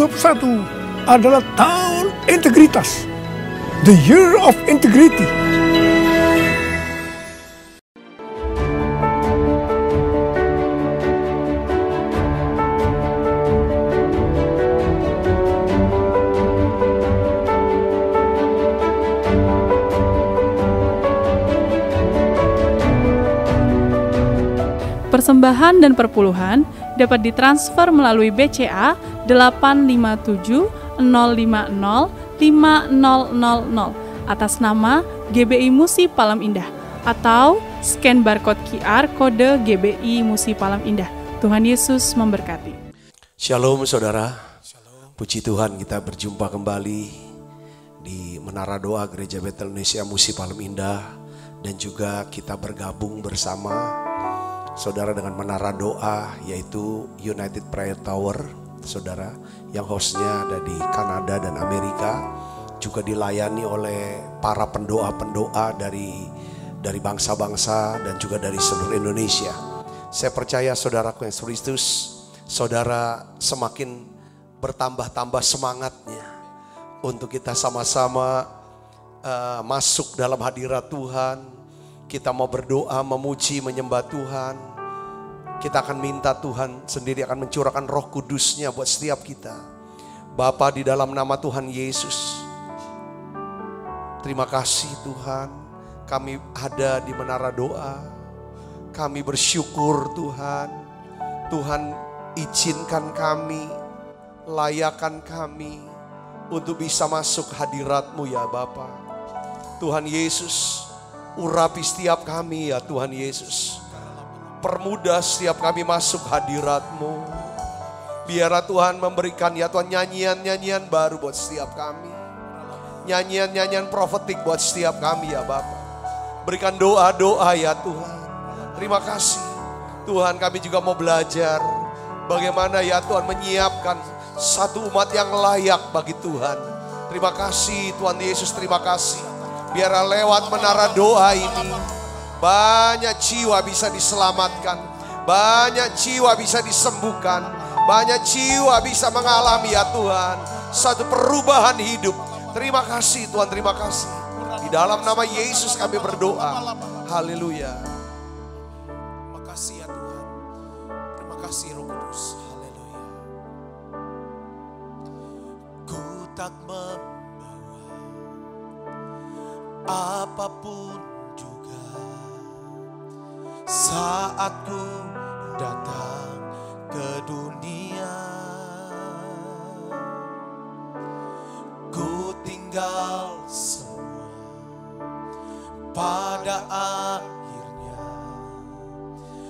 2021 adalah tahun integritas. The Year of Integrity. Persembahan dan perpuluhan dapat ditransfer melalui BCA 857 050 5000 atas nama GBI Musi Palem Indah atau scan barcode QR kode GBI Musi Palem Indah. Tuhan Yesus memberkati. Shalom saudara. Shalom. Puji Tuhan kita berjumpa kembali di Menara Doa Gereja Betel Indonesia Musi Palem Indah dan juga kita bergabung bersama saudara dengan Menara Doa yaitu United Prayer Tower, saudara yang hostnya ada di Kanada dan Amerika, juga dilayani oleh para pendoa-pendoa dari bangsa-bangsa dan juga dari seluruh Indonesia. Saya percaya saudaraku yang Kristus, saudara semakin bertambah-tambah semangatnya untuk kita sama-sama masuk dalam hadirat Tuhan. Kita mau berdoa, memuji, menyembah Tuhan. Kita akan minta Tuhan sendiri akan mencurahkan Roh Kudus-Nya buat setiap kita. Bapa, di dalam nama Tuhan Yesus, terima kasih Tuhan. Kami ada di Menara Doa. Kami bersyukur Tuhan. Tuhan izinkan kami, layakkan kami untuk bisa masuk hadirat-Mu ya Bapa. Tuhan Yesus, urapi setiap kami ya Tuhan Yesus. Permudah setiap kami masuk hadirat-Mu. Biarlah Tuhan memberikan ya Tuhan nyanyian-nyanyian baru buat setiap kami. Nyanyian-nyanyian profetik buat setiap kami ya Bapa. Berikan doa-doa ya Tuhan. Terima kasih Tuhan, kami juga mau belajar bagaimana ya Tuhan menyiapkan satu umat yang layak bagi Tuhan. Terima kasih Tuhan Yesus, terima kasih. Biarlah lewat Menara Doa ini banyak jiwa bisa diselamatkan, banyak jiwa bisa disembuhkan, banyak jiwa bisa mengalami ya Tuhan satu perubahan hidup. Terima kasih Tuhan, terima kasih. Di dalam nama Yesus kami berdoa. Haleluya. Terima kasih ya Tuhan. Terima kasih Roh Kudus. Haleluya. Ku tak apapun juga saat ku datang ke dunia, ku tinggal semua pada akhirnya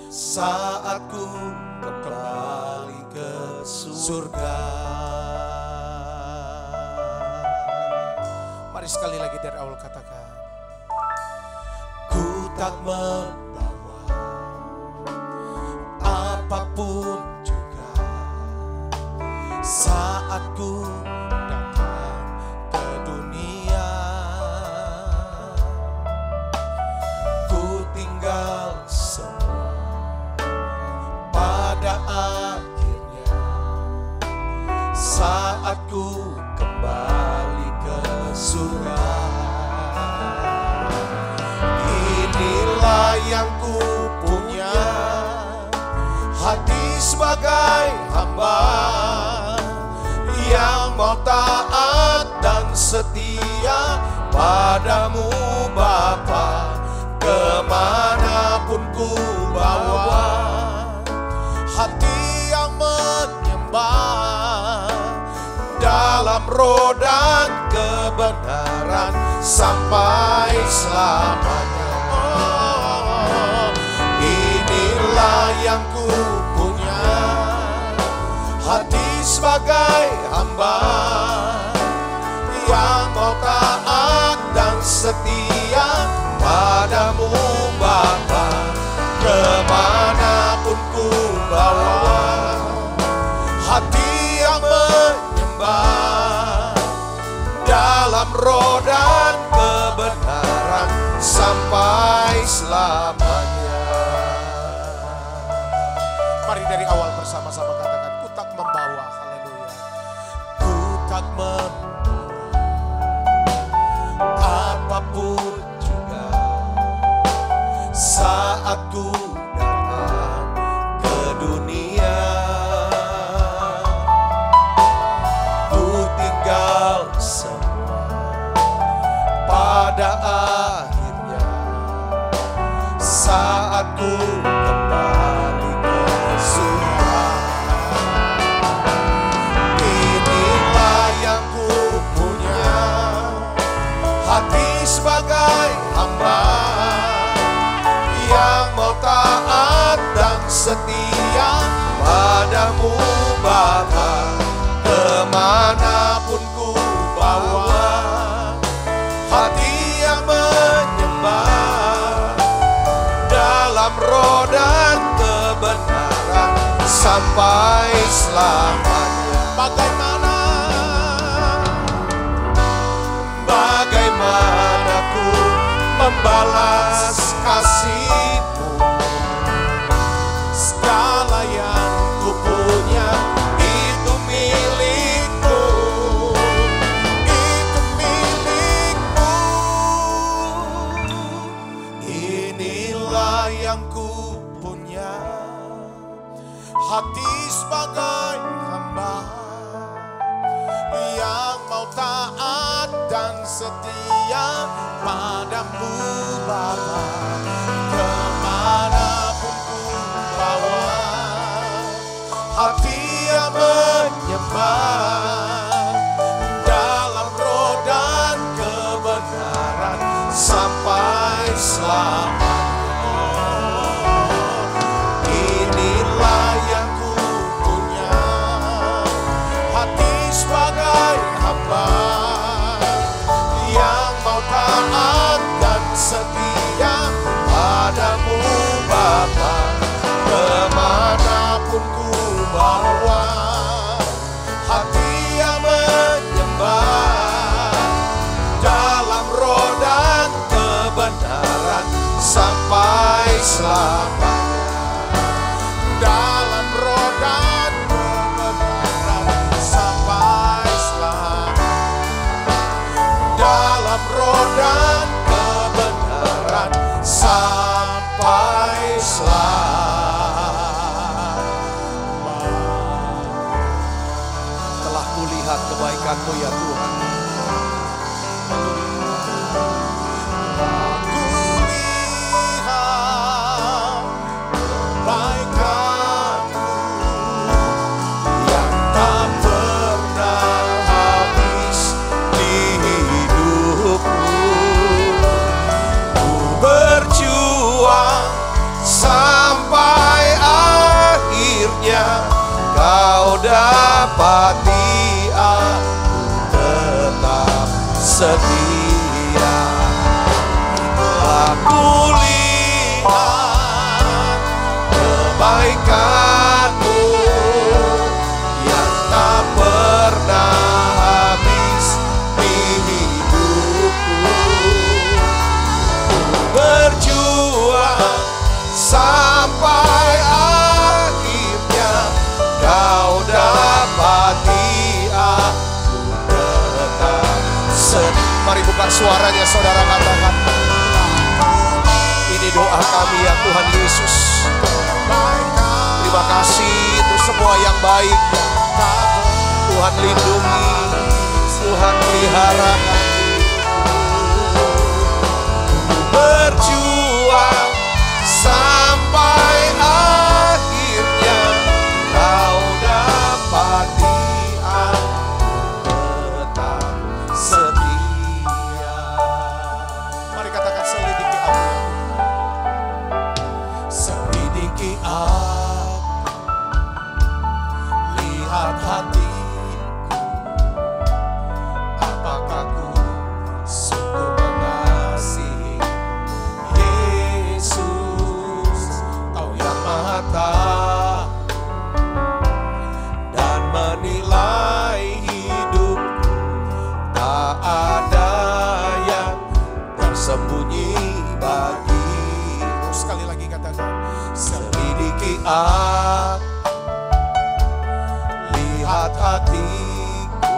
saat ku kembali ke surga. Mari sekali lagi dari awal katakan, ku tak membawa apapun juga saat ku datang ke dunia, ku tinggal semua pada akhirnya saat ku kembali ke surga. Inilah yang ku punya, hati sebagai hamba yang mau taat dan setia padamu Bapa. Kemanapun ku bawa, hati yang menyembah dalam roh dan kebenaran sampai selamanya. Inilah yang ku punya, hati sebagai hamba yang mau taat dan setia padamu Bapa. Kemanapun ku bawa, hati yang menyembah dalam roh dan kebenaran sampai selamanya. Mari dari awal bersama-sama katakan, ku tak membawa, haleluya, tak apapun juga saat ku datang ke dunia, ku tinggal semua pada akhirnya saat ku kembali ke surga. Inilah yang ku punya, hati sebagai hamba yang mau taat dan setia padamu Bapa. Kemanapun ku bawa, hati yang menyembah dalam roh dan kebenaran sampai selamanya. Bagaimana ku membalas kasih-Mu? Segala yang ku punya itu milik-Mu, itu milik-Mu. Inilah yang ku punya, hati sebagai hamba yang mau taat dan setia padamu Bapa. Kemanapun ku bawa, hati yang menyembah dalam roh dan kebenaran sampai selamanya. Inilah yang ku punya, hati sebagai hamba yang mau taat dan setia padamu Bapa. Kemanapun ku bawa, hati yang menyembah dalam roh dan kebenaran sampai selamanya. Dalam roh dan kebenaran sampai selamanya. Dalam roh dan kebenaran sampai selamanya. Telah kulihat kebaikan-Mu ya Tuhan. Kulihat kebaikan-Mu yang tak pernah habis di hidupku. Ku berjuang sampai akhirnya Kau dapati aku tetap setia. Aku lihat kebaikan-Mu yang tak pernah habis di hidupku. Ku berjuang sampai akhirnya Kau dapati aku tetap setia. Mari buka suaranya saudara, katakan, ini doa kami ya Tuhan Yesus. Terima kasih untuk semua yang baik. Tuhan lindungi, Tuhan pelihara kami. Berjuang sampai akhirnya Kau dapati aku tetap setia. Mari katakan, selidiki aku, selidiki aku, lihat hatiku, apakah ku sungguh mengasihi Yesus. Kau yang Maha Tahu dan menilai hidupku, tak ada yang tersembunyi bagimu. Sekali lagi katakan, selidiki aku, lihat hatiku,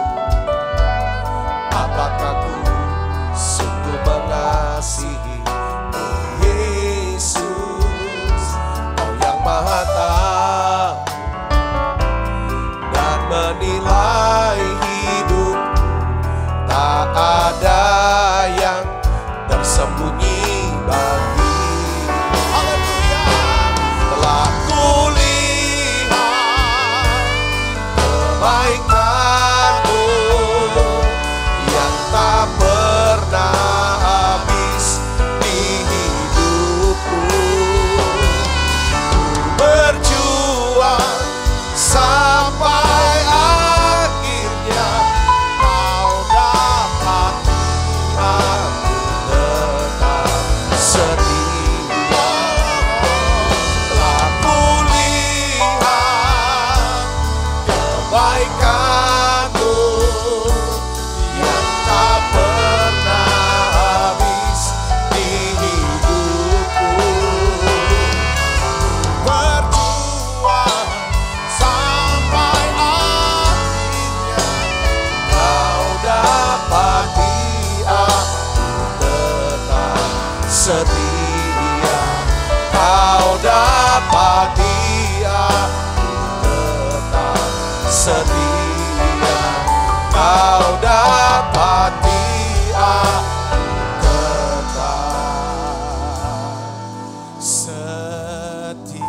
setia, Kau dapati aku tetap setia.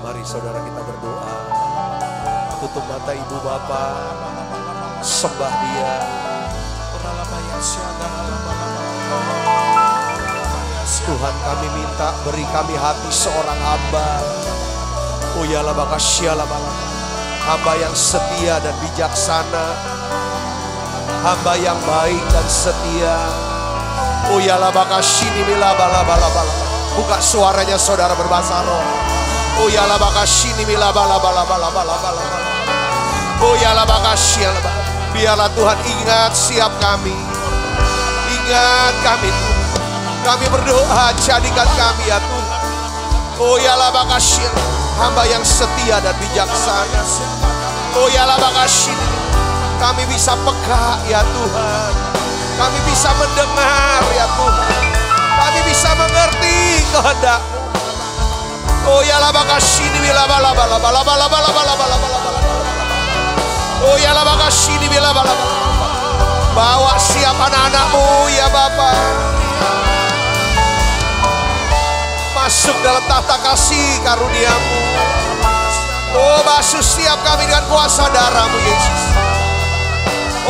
Mari saudara kita berdoa. Tutup mata ibu bapak, sembah Dia. Tuhan, kami minta beri kami hati seorang hamba. Oh ya la bakasyalah, hamba yang setia dan bijaksana, hamba yang baik dan setia. Oh ya la bakasyini mila bala bala bala. Buka suaranya saudara berbahasa roh. Oh ya la bakasyini mila bala bala bala bala bala. Oh ya la bakasyalah. Biarlah Tuhan ingat siap kami. Ingat kami Tuhan. Kami berdoa, jadikan kami ya Tuhan. Oh ya la bakasyil, hamba yang setia dan bijaksana. Oh ya la bakasyil, kami bisa peka ya Tuhan. Kami bisa mendengar ya Tuhan. Kami bisa mengerti kehendak-Mu. Oh ya la bakasyil, bila bala bala bala bala bala bala bala bala. Oh ya la bakasyil, bila bala bala. Bawa siap anak-anak-Mu ya Bapa. Masuk dalam tahta kasih karunia-Mu. Oh, basuh setiap kami dengan kuasa darah-Mu Yesus.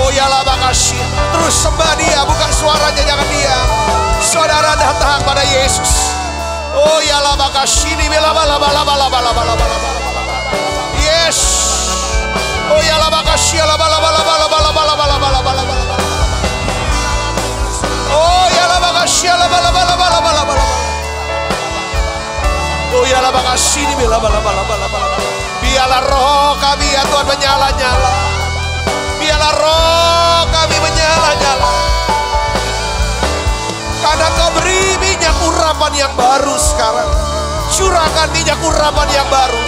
Oh ya la bakasih. Terus sembah Dia, buka suaranya, jangan diam. Saudara datang pada Yesus. Oh ya la bakasih, bala bala bala bala bala bala bala. Yes. Oh ya la bakasih, la bala bala bala bala bala bala bala bala bala. Oh ya la bakasih, la bala bala bala bala bala. Oh ya la bakasih, bala bala bala bala bala. Biarlah roh kami ya Tuhan menyala-nyala. Biarlah roh kami menyala-nyala. Karena Kau beri minyak urapan yang baru sekarang. Curahkan minyak urapan yang baru.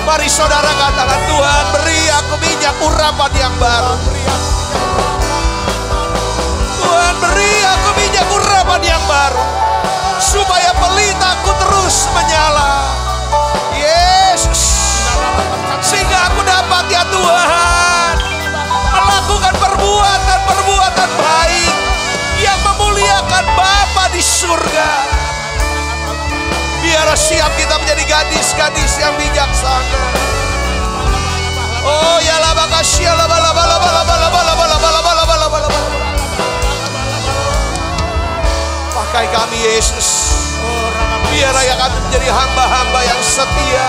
Mari saudara katakan, Tuhan beri aku minyak urapan yang baru. Tuhan beri aku minyak urapan yang baru. Supaya pelitaku terus menyala. Yesus. Sehingga aku dapat ya Tuhan melakukan perbuatan-perbuatan baik yang memuliakan Bapa di surga. Biarlah siap kita menjadi gadis-gadis yang bijaksana. Oh ya la bakasya la bala bala bala bala bala bala bala bala bala bala. Pakai kami Yesus. Biarlah yang kami menjadi hamba-hamba yang setia,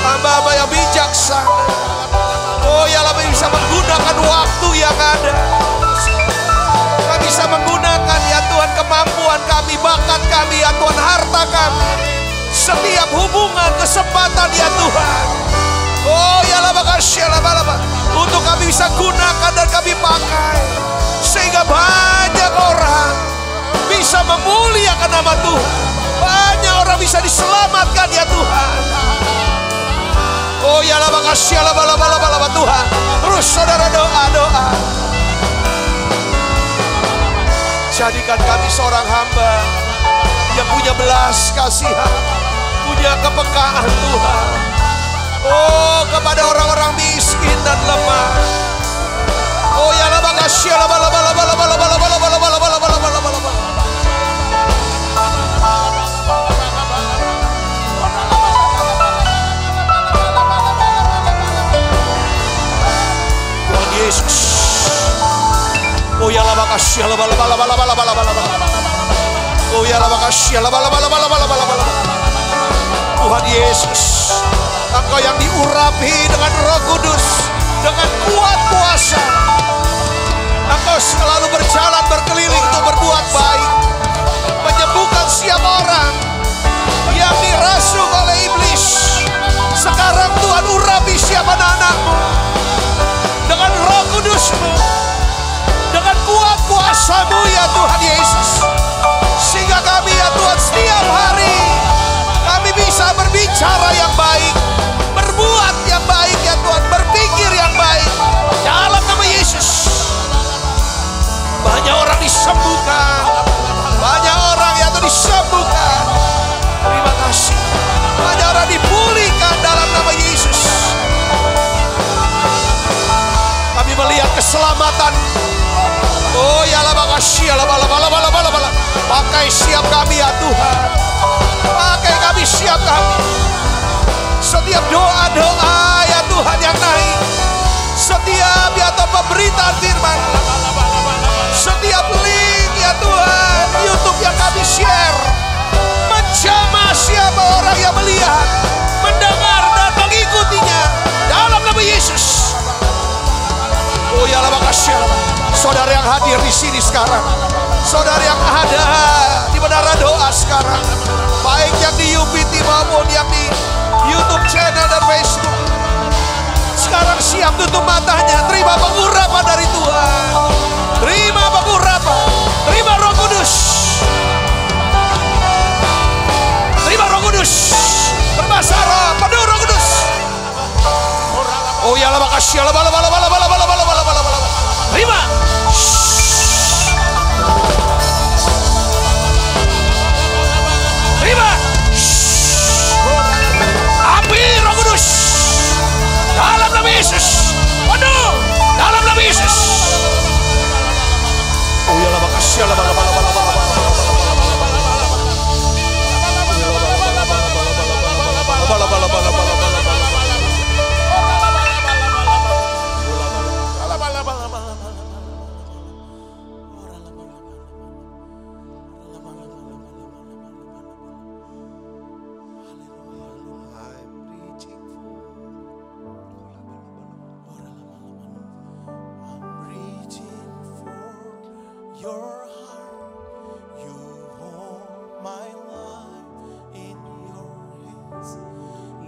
hamba-hamba yang bijaksana. Oh ya kami bisa menggunakan waktu yang ada. Kami bisa menggunakan ya Tuhan kemampuan kami, bakat kami ya Tuhan, harta kami. Setiap hubungan, kesempatan ya Tuhan. Oh ya la bakasya la bala. Untuk kami bisa gunakan dan kami pakai. Sehingga banyak orang bisa memuliakan nama Tuhan. Banyak orang bisa diselamatkan ya Tuhan. Oh ya la bakasya la bala bala bala Tuhan. Terus saudara doa-doa. Jadikan kami seorang hamba yang punya belas kasihan, punya kepekaan Tuhan. Oh kepada orang-orang miskin dan lemah. Oh ya la bakasya la bala bala bala bala bala bala bala bala bala bala bala bala. Tuhan Yesus. Oh ya la bakasya la bala bala bala bala bala bala. Oh ya la bakasya la bala bala bala bala bala. Tuhan Yesus, Engkau yang diurapi dengan Roh Kudus, dengan kuat kuasa. Engkau selalu berjalan berkeliling untuk berbuat baik, menyembuhkan setiap orang yang dirasuk oleh iblis. Sekarang Tuhan urapi setiap anak-anak-Mu dengan Roh Kudus-Mu, dengan kuat kuasa-Mu ya Tuhan Yesus. Sehingga kami ya Tuhan setiap hari kami bisa berbicara yang baik, berbuat yang baik ya Tuhan, berpikir yang baik dalam nama Yesus. Banyak orang disembuhkan, banyak orang yang disembuhkan, Pakai siap kami ya Tuhan. Pakai kami siap kami. Setiap doa-doa ya Tuhan yang naik. Setiap ya Tuhan pemberitaan firman. Setiap link ya Tuhan YouTube yang kami share. Menjamah siapa orang yang melihat, mendengar dan mengikutinya. Dalam nama Yesus. Oh ya Allah, makasih Allah. Saudara yang hadir di sini sekarang. Saudara yang ada di menara doa sekarang, baik yang di UPT maupun yang di YouTube channel dan Facebook, sekarang siap tutup matanya, terima pengurapan dari Tuhan, terima pengurapan, terima Roh Kudus, terima Roh Kudus, berbasara penuh Roh Kudus. Oh ya Allah, makasih Allah, terima. Terima api Roh Kudus dalam nama Yesus, penuh dalam nama Yesus. Oh ya Allah, makasih Allah,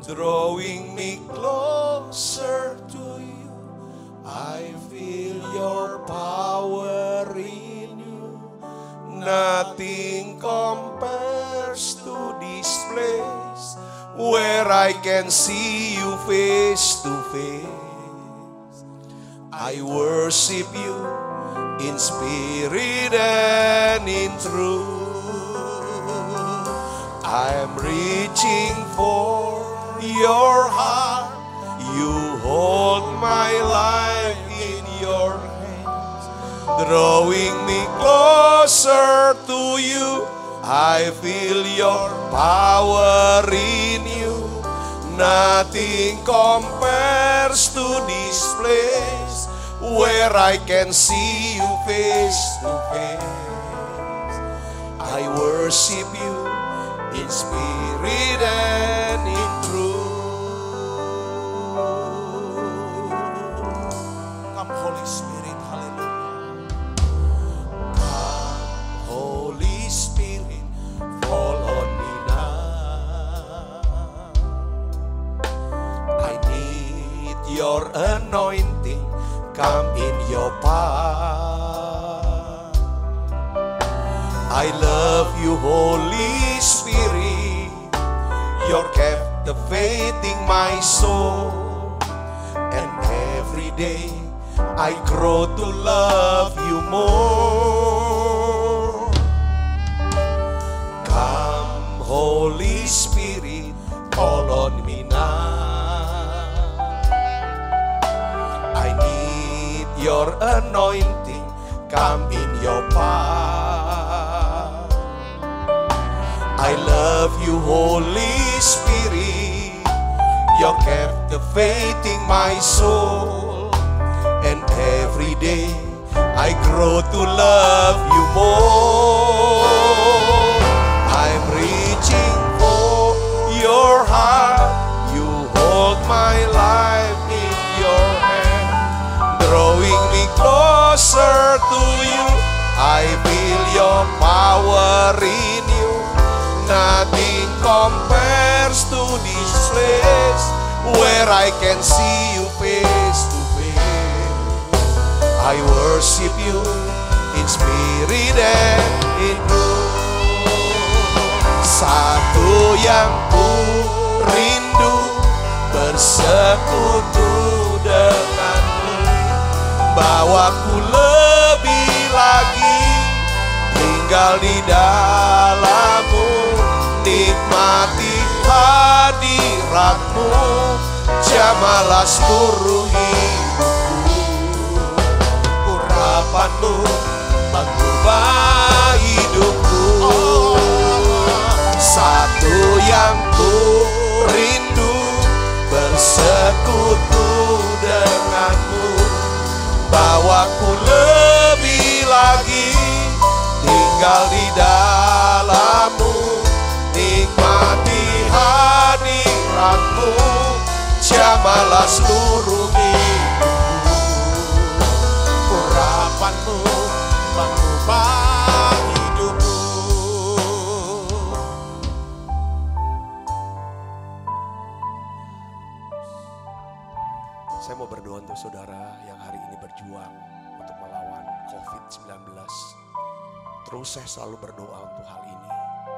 drawing me closer to you. I feel your power in you. Nothing compares to this place where I can see you face to face. I worship you in spirit and in truth. I'm reaching for your heart, you hold my life in your hands, drawing me closer to you. I feel your power in you. Nothing compares to this place where I can see you face to face. I worship you in spirit and in truth. Come Holy Spirit, hallelujah. Come Holy Spirit, fall on me now. I need your anointing, come in your power. I love you, Holy Spirit. You're captivating my soul. And every day I grow to love you more. Come, Holy Spirit, fall on me now. I need your anointing, come in your power. I love you, Holy Spirit. You're captivating my soul. And every day I grow to love you more. I'm reaching for your heart. You hold my life in your hand, drawing me closer to you. I feel your power in you. Nothing compares to this place where I can see you face to face. I worship you in spirit and in truth. Satu yang ku rindu, bersekutu denganmu. Bawaku lebih lagi tinggal di dalammu, nikmati hadiratmu, jamalah seluruh hidupku. Urapanmu mengubah hidupku. Satu yang ku rindu, bersekutu denganmu. Bawaku lebih lagi tinggal di dalammu, nikmati hadiratmu, jamalah seluruh hidupku. Urapanmu mengubah hidupku. Saya mau berdoa untuk saudara yang hari ini berjuang untuk melawan COVID-19. Terus saya selalu berdoa untuk hal ini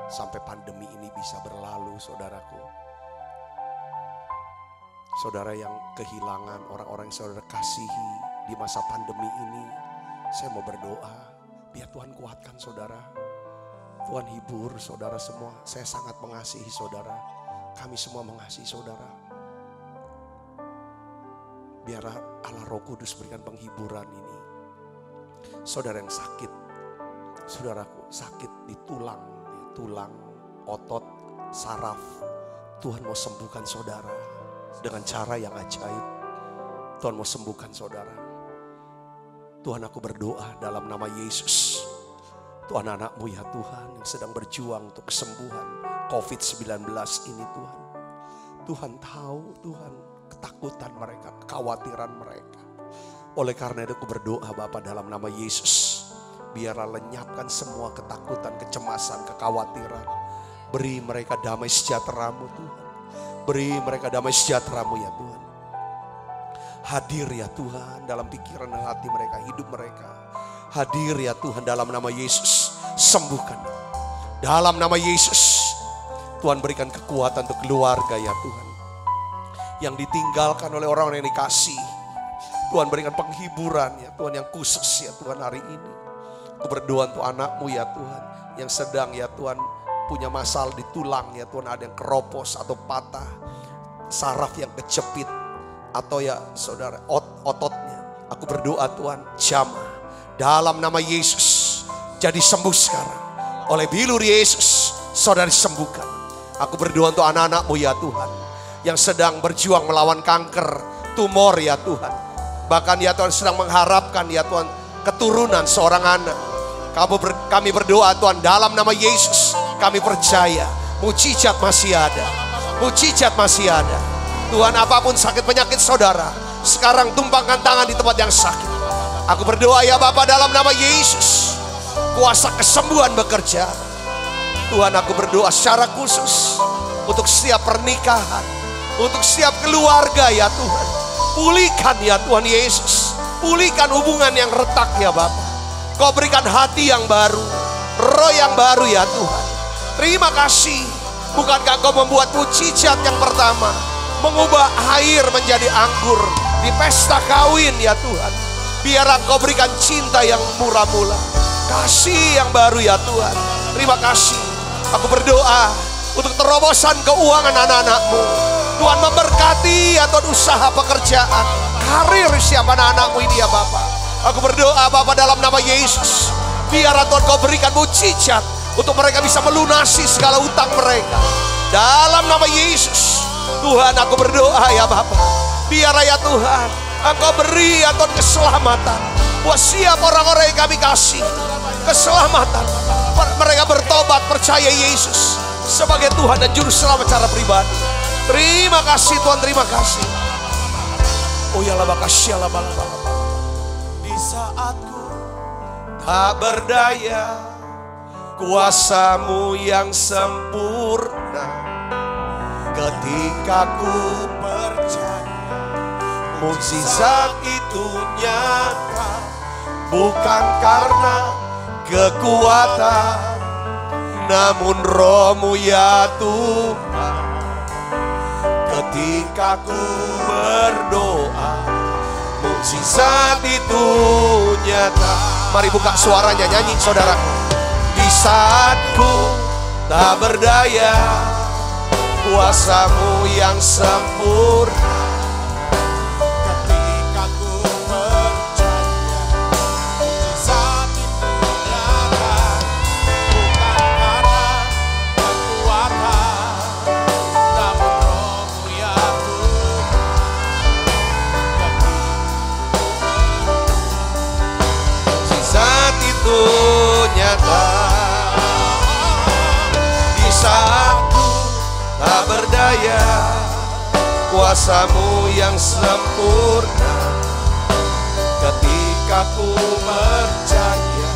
sampai pandemi ini bisa berlalu, saudaraku. Saudara yang kehilangan orang-orang yang saudara kasihi di masa pandemi ini, saya mau berdoa biar Tuhan kuatkan saudara. Tuhan hibur saudara semua. Saya sangat mengasihi saudara. Kami semua mengasihi saudara. Biar Allah Roh Kudus berikan penghiburan ini. Saudara yang sakit, saudaraku sakit di tulang, otot, saraf. Tuhan mau sembuhkan saudara dengan cara yang ajaib. Tuhan mau sembuhkan saudara. Tuhan, aku berdoa dalam nama Yesus. Tuhan, anak-Mu ya Tuhan yang sedang berjuang untuk kesembuhan COVID-19 ini Tuhan. Tuhan tahu Tuhan ketakutan mereka, kekhawatiran mereka. Oleh karena itu aku berdoa Bapa dalam nama Yesus. Biarlah lenyapkan semua ketakutan, kecemasan, kekhawatiran. Beri mereka damai sejahtera-Mu Tuhan. Beri mereka damai sejahtera-Mu ya Tuhan. Hadir ya Tuhan dalam pikiran dan hati mereka, hidup mereka. Hadir ya Tuhan dalam nama Yesus. Sembuhkan. Dalam nama Yesus. Tuhan berikan kekuatan untuk keluarga ya Tuhan. Yang ditinggalkan oleh orang-orang yang dikasih. Tuhan berikan penghiburan ya Tuhan yang khusus ya Tuhan hari ini. Aku berdoa untuk anak-Mu ya Tuhan. Yang sedang ya Tuhan punya masalah di tulang ya Tuhan. Ada yang keropos atau patah. Saraf yang kejepit. Atau ya saudara ototnya. Aku berdoa Tuhan jamah. Dalam nama Yesus. Jadi sembuh sekarang. Oleh bilur Yesus. Saudara disembuhkan. Aku berdoa untuk anak-anak-Mu ya Tuhan. Yang sedang berjuang melawan kanker. Tumor ya Tuhan. Bahkan ya Tuhan sedang mengharapkan ya Tuhan. Keturunan seorang anak. Kami berdoa Tuhan dalam nama Yesus. Kami percaya mujizat masih ada. Mujizat masih ada. Tuhan, apapun sakit penyakit saudara, sekarang tumpangkan tangan di tempat yang sakit. Aku berdoa ya Bapa dalam nama Yesus. Kuasa kesembuhan bekerja. Tuhan, aku berdoa secara khusus untuk setiap pernikahan, untuk setiap keluarga ya Tuhan. Pulihkan ya Tuhan Yesus. Pulihkan hubungan yang retak ya Bapa. Kau berikan hati yang baru, roh yang baru ya Tuhan. Terima kasih. Bukankah Kau membuat mujizat yang pertama, mengubah air menjadi anggur di pesta kawin ya Tuhan. Biar Engkau berikan cinta yang murah-murah, kasih yang baru ya Tuhan. Terima kasih. Aku berdoa untuk terobosan keuangan anak-anak-Mu. Tuhan memberkati ya Tuhan usaha pekerjaan, karir siapa anak-anak-Mu ini ya Bapa. Aku berdoa Bapa dalam nama Yesus. Biar Tuhan Kau berikan mujizat untuk mereka bisa melunasi segala utang mereka. Dalam nama Yesus. Tuhan, aku berdoa ya Bapa. Biar ya Tuhan Engkau beri ya Tuhan keselamatan buat siap orang-orang yang kami kasih. Keselamatan. Mereka bertobat percaya Yesus sebagai Tuhan dan Juru Selamat secara pribadi. Terima kasih Tuhan, terima kasih. Oh ya lah makasih ya lah. Di saatku tak berdaya, kuasa-Mu yang sempurna. Ketika ku percaya mukjizat itu nyata, bukan karena kekuatan, namun Roh-Mu ya Tuhan. Ketika ku berdoa, mukjizat itu nyata. Mari buka suaranya, nyanyi saudaraku. Di saat ku tak berdaya, kuasa-Mu yang sempurna. Ketika ku percaya, mukjizat itu kuasa-Mu yang sempurna. Ketika ku percaya,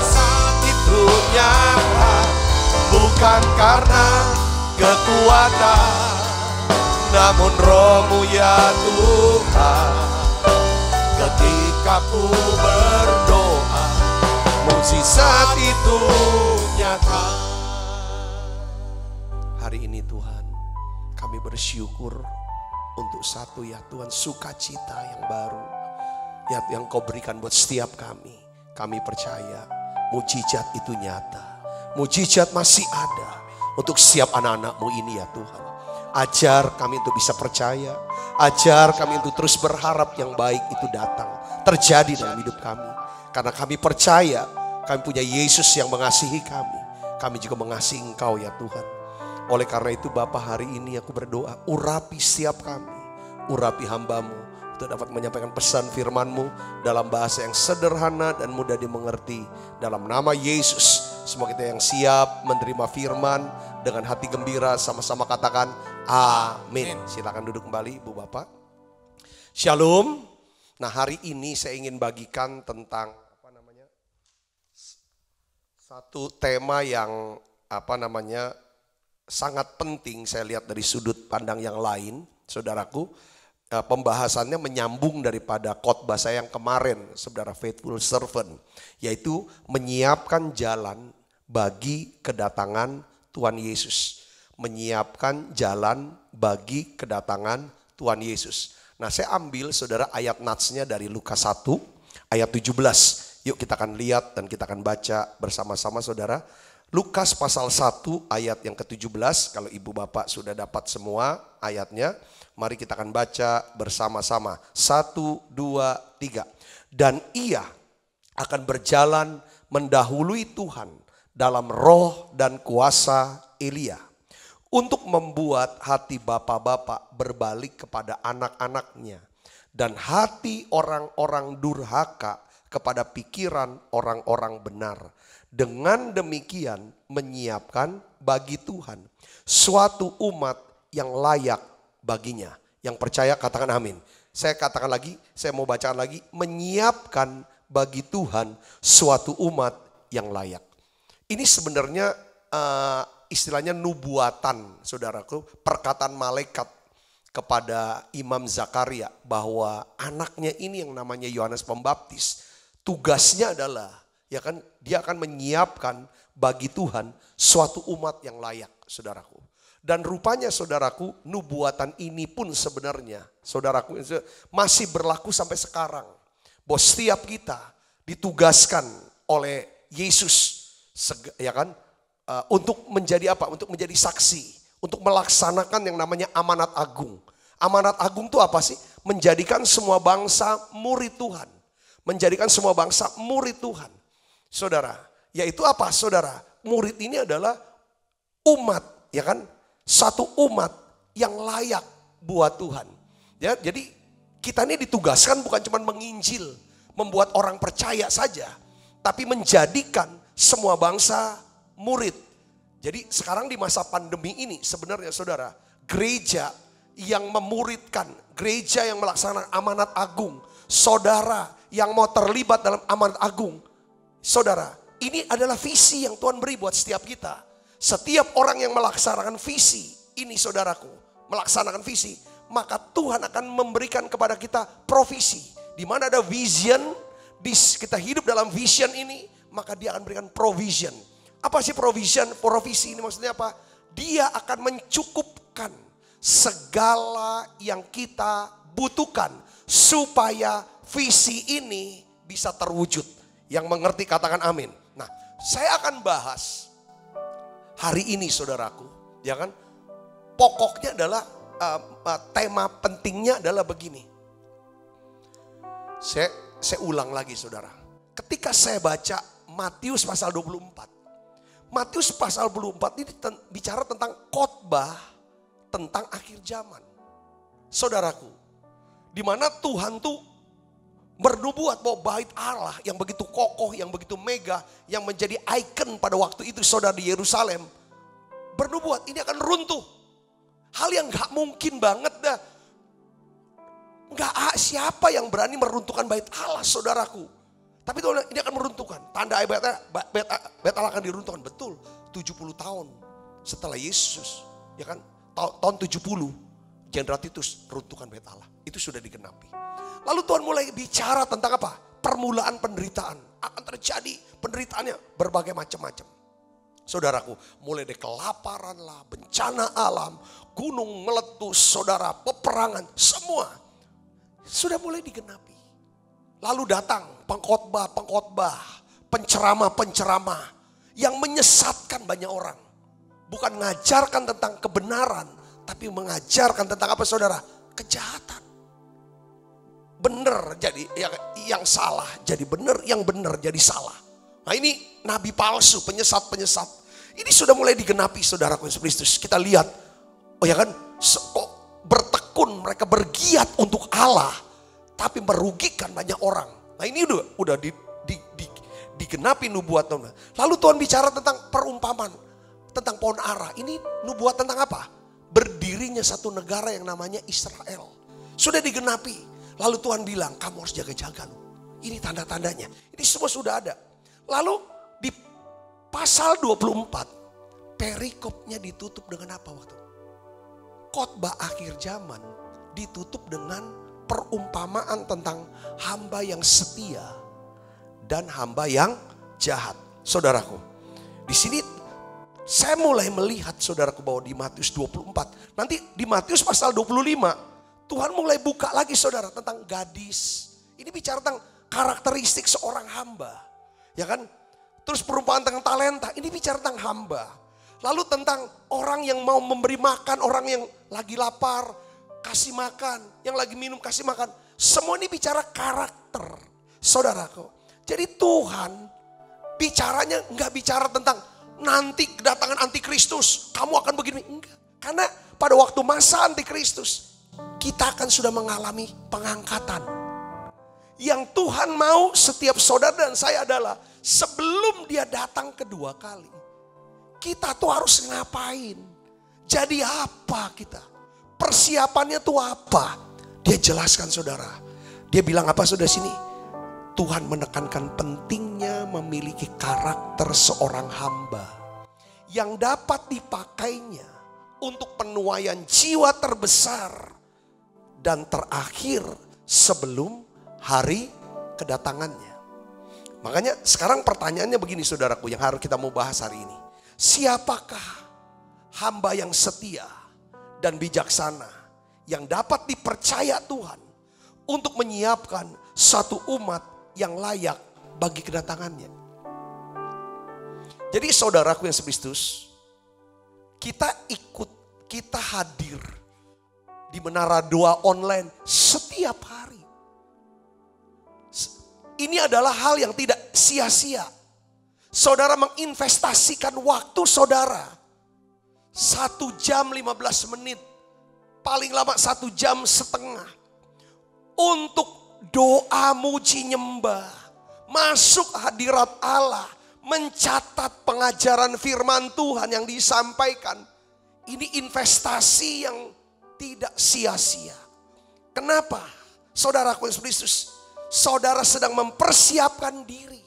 saat itu nyata, bukan karena kekuatan, namun Roh-Mu ya Tuhan. Ketika ku berdoa, mukjizat itu nyata. Hari ini Tuhan, kami bersyukur untuk satu ya Tuhan, sukacita yang baru ya, yang Kau berikan buat setiap kami. Kami percaya mukjizat itu nyata. Mukjizat masih ada untuk setiap anak-anak-Mu ini ya Tuhan. Ajar kami untuk bisa percaya. Ajar kami untuk terus berharap yang baik itu datang, terjadi dalam hidup kami. Karena kami percaya kami punya Yesus yang mengasihi kami. Kami juga mengasihi Engkau ya Tuhan. Oleh karena itu Bapa, hari ini aku berdoa, urapi setiap kami. Urapi hamba-Mu untuk dapat menyampaikan pesan firman-Mu dalam bahasa yang sederhana dan mudah dimengerti. Dalam nama Yesus, semua kita yang siap menerima firman dengan hati gembira sama-sama katakan amin. Silakan duduk kembali Ibu Bapak. Shalom. Nah, hari ini saya ingin bagikan tentang satu tema yang sangat penting saya lihat dari sudut pandang yang lain, saudaraku. Pembahasannya menyambung daripada khotbah saya yang kemarin, saudara, faithful servant, yaitu menyiapkan jalan bagi kedatangan Tuhan Yesus. Menyiapkan jalan bagi kedatangan Tuhan Yesus. Nah, saya ambil saudara ayat natsnya dari Lukas 1 ayat 17. Yuk kita akan lihat dan kita akan baca bersama-sama saudara. Lukas pasal 1 ayat yang ke-17. Kalau ibu bapak sudah dapat semua ayatnya, mari kita akan baca bersama-sama. 1, 2, 3. Dan ia akan berjalan mendahului Tuhan dalam roh dan kuasa Elia, untuk membuat hati bapak-bapak berbalik kepada anak-anaknya, dan hati orang-orang durhaka kepada pikiran orang-orang benar. Dengan demikian menyiapkan bagi Tuhan suatu umat yang layak baginya. Yang percaya katakan amin. Saya katakan lagi, saya mau bacakan lagi. Menyiapkan bagi Tuhan suatu umat yang layak. Ini sebenarnya istilahnya nubuatan, saudaraku. Perkataan malaikat kepada Imam Zakaria bahwa anaknya ini yang namanya Yohanes Pembaptis, tugasnya adalah ya kan, dia akan menyiapkan bagi Tuhan suatu umat yang layak, saudaraku. Dan rupanya saudaraku, nubuatan ini pun sebenarnya, saudaraku, masih berlaku sampai sekarang. Bahwa setiap kita ditugaskan oleh Yesus, ya kan, untuk menjadi apa? Untuk menjadi saksi, untuk melaksanakan yang namanya amanat agung. Amanat agung itu apa sih? Menjadikan semua bangsa murid Tuhan. Menjadikan semua bangsa murid Tuhan. Saudara, yaitu apa saudara? Murid ini adalah umat, ya kan? Satu umat yang layak buat Tuhan. Ya, jadi kita ini ditugaskan bukan cuma menginjil, membuat orang percaya saja, tapi menjadikan semua bangsa murid. Jadi sekarang di masa pandemi ini sebenarnya saudara, gereja yang memuridkan, gereja yang melaksanakan amanat agung, saudara yang mau terlibat dalam amanat agung. Saudara, ini adalah visi yang Tuhan beri buat setiap kita. Setiap orang yang melaksanakan visi ini saudaraku, melaksanakan visi, maka Tuhan akan memberikan kepada kita provisi. Di mana ada vision, kita hidup dalam vision ini, maka dia akan berikan provision. Apa sih provision? Provisi ini maksudnya apa? Dia akan mencukupkan segala yang kita butuhkan supaya visi ini bisa terwujud. Yang mengerti katakan amin. Nah, saya akan bahas hari ini saudaraku, ya kan? Pokoknya adalah tema pentingnya adalah begini. Saya ulang lagi saudara. Ketika saya baca Matius pasal 24. Matius pasal 24 ini bicara tentang khotbah tentang akhir zaman. Saudaraku, di mana Tuhan tuh bernubuat bahwa bait Allah yang begitu kokoh, yang begitu megah, yang menjadi ikon pada waktu itu saudara di Yerusalem, bernubuat ini akan runtuh. Hal yang gak mungkin banget dah. Siapa yang berani meruntuhkan bait Allah, saudaraku? Tapi Tuhan ini akan meruntuhkan. Tanda bait Allah akan diruntuhkan. Betul, 70 tahun setelah Yesus. Ya kan, tahun 70, Jenderal Titus runtuhkan bait Allah. Itu sudah digenapi. Lalu Tuhan mulai bicara tentang apa? Permulaan penderitaan. Akan terjadi penderitaannya berbagai macam-macam. Saudaraku, mulai dari kelaparan lah, bencana alam, gunung meletus, saudara, peperangan, semua sudah mulai digenapi. Lalu datang pengkhotbah, penceramah yang menyesatkan banyak orang. Bukan mengajarkan tentang kebenaran, tapi mengajarkan tentang apa, saudara? Kejahatan. Benar jadi yang salah jadi benar, yang benar jadi salah. Nah ini nabi palsu, penyesat. Ini sudah mulai digenapi, saudaraku Yesus Kristus. Kita lihat, oh ya kan, kok bertekun, mereka bergiat untuk Allah, tapi merugikan banyak orang. Nah ini udah digenapi nubuat. Lalu Tuhan bicara tentang perumpamaan, tentang pohon ara. Ini nubuat tentang apa? Berdirinya satu negara yang namanya Israel. Sudah digenapi. Lalu Tuhan bilang, kamu harus jaga-jaga loh. Ini tanda-tandanya. Ini semua sudah ada. Lalu di pasal 24, perikopnya ditutup dengan apa waktu? Khotbah akhir zaman ditutup dengan perumpamaan tentang hamba yang setia dan hamba yang jahat. Saudaraku, di sini saya mulai melihat, saudaraku, bahwa di Matius 24, nanti di Matius pasal 25, Tuhan mulai buka lagi, saudara, tentang gadis. Ini bicara tentang karakteristik seorang hamba. Ya kan? Terus perumpamaan tentang talenta, ini bicara tentang hamba. Lalu tentang orang yang mau memberi makan, orang yang lagi lapar, kasih makan. Yang lagi minum, kasih makan. Semua ini bicara karakter, saudaraku. Jadi Tuhan bicaranya nggak bicara tentang nanti kedatangan antikristus, kamu akan begini. Enggak. Karena pada waktu masa antikristus, kita akan sudah mengalami pengangkatan. Yang Tuhan mau setiap saudara dan saya adalah sebelum dia datang kedua kali, kita tuh harus ngapain? Jadi apa kita? Persiapannya tuh apa? Dia jelaskan, saudara. Dia bilang apa, saudara, sini? Tuhan menekankan pentingnya memiliki karakter seorang hamba yang dapat dipakainya untuk penuaian jiwa terbesar dan terakhir sebelum hari kedatangannya. Makanya sekarang pertanyaannya begini, saudaraku, yang harus kita mau bahas hari ini. Siapakah hamba yang setia dan bijaksana yang dapat dipercaya Tuhan untuk menyiapkan satu umat yang layak bagi kedatangannya? Jadi saudaraku yang Kristus, kita hadir di Menara Doa online setiap hari. Ini adalah hal yang tidak sia-sia. Saudara menginvestasikan waktu saudara 1 jam 15 menit, paling lama 1 jam setengah untuk doa, muji, nyembah, masuk hadirat Allah, mencatat pengajaran firman Tuhan yang disampaikan. Ini investasi yang tidak sia-sia. Kenapa? Saudaraku Yesus Kristus, saudara sedang mempersiapkan diri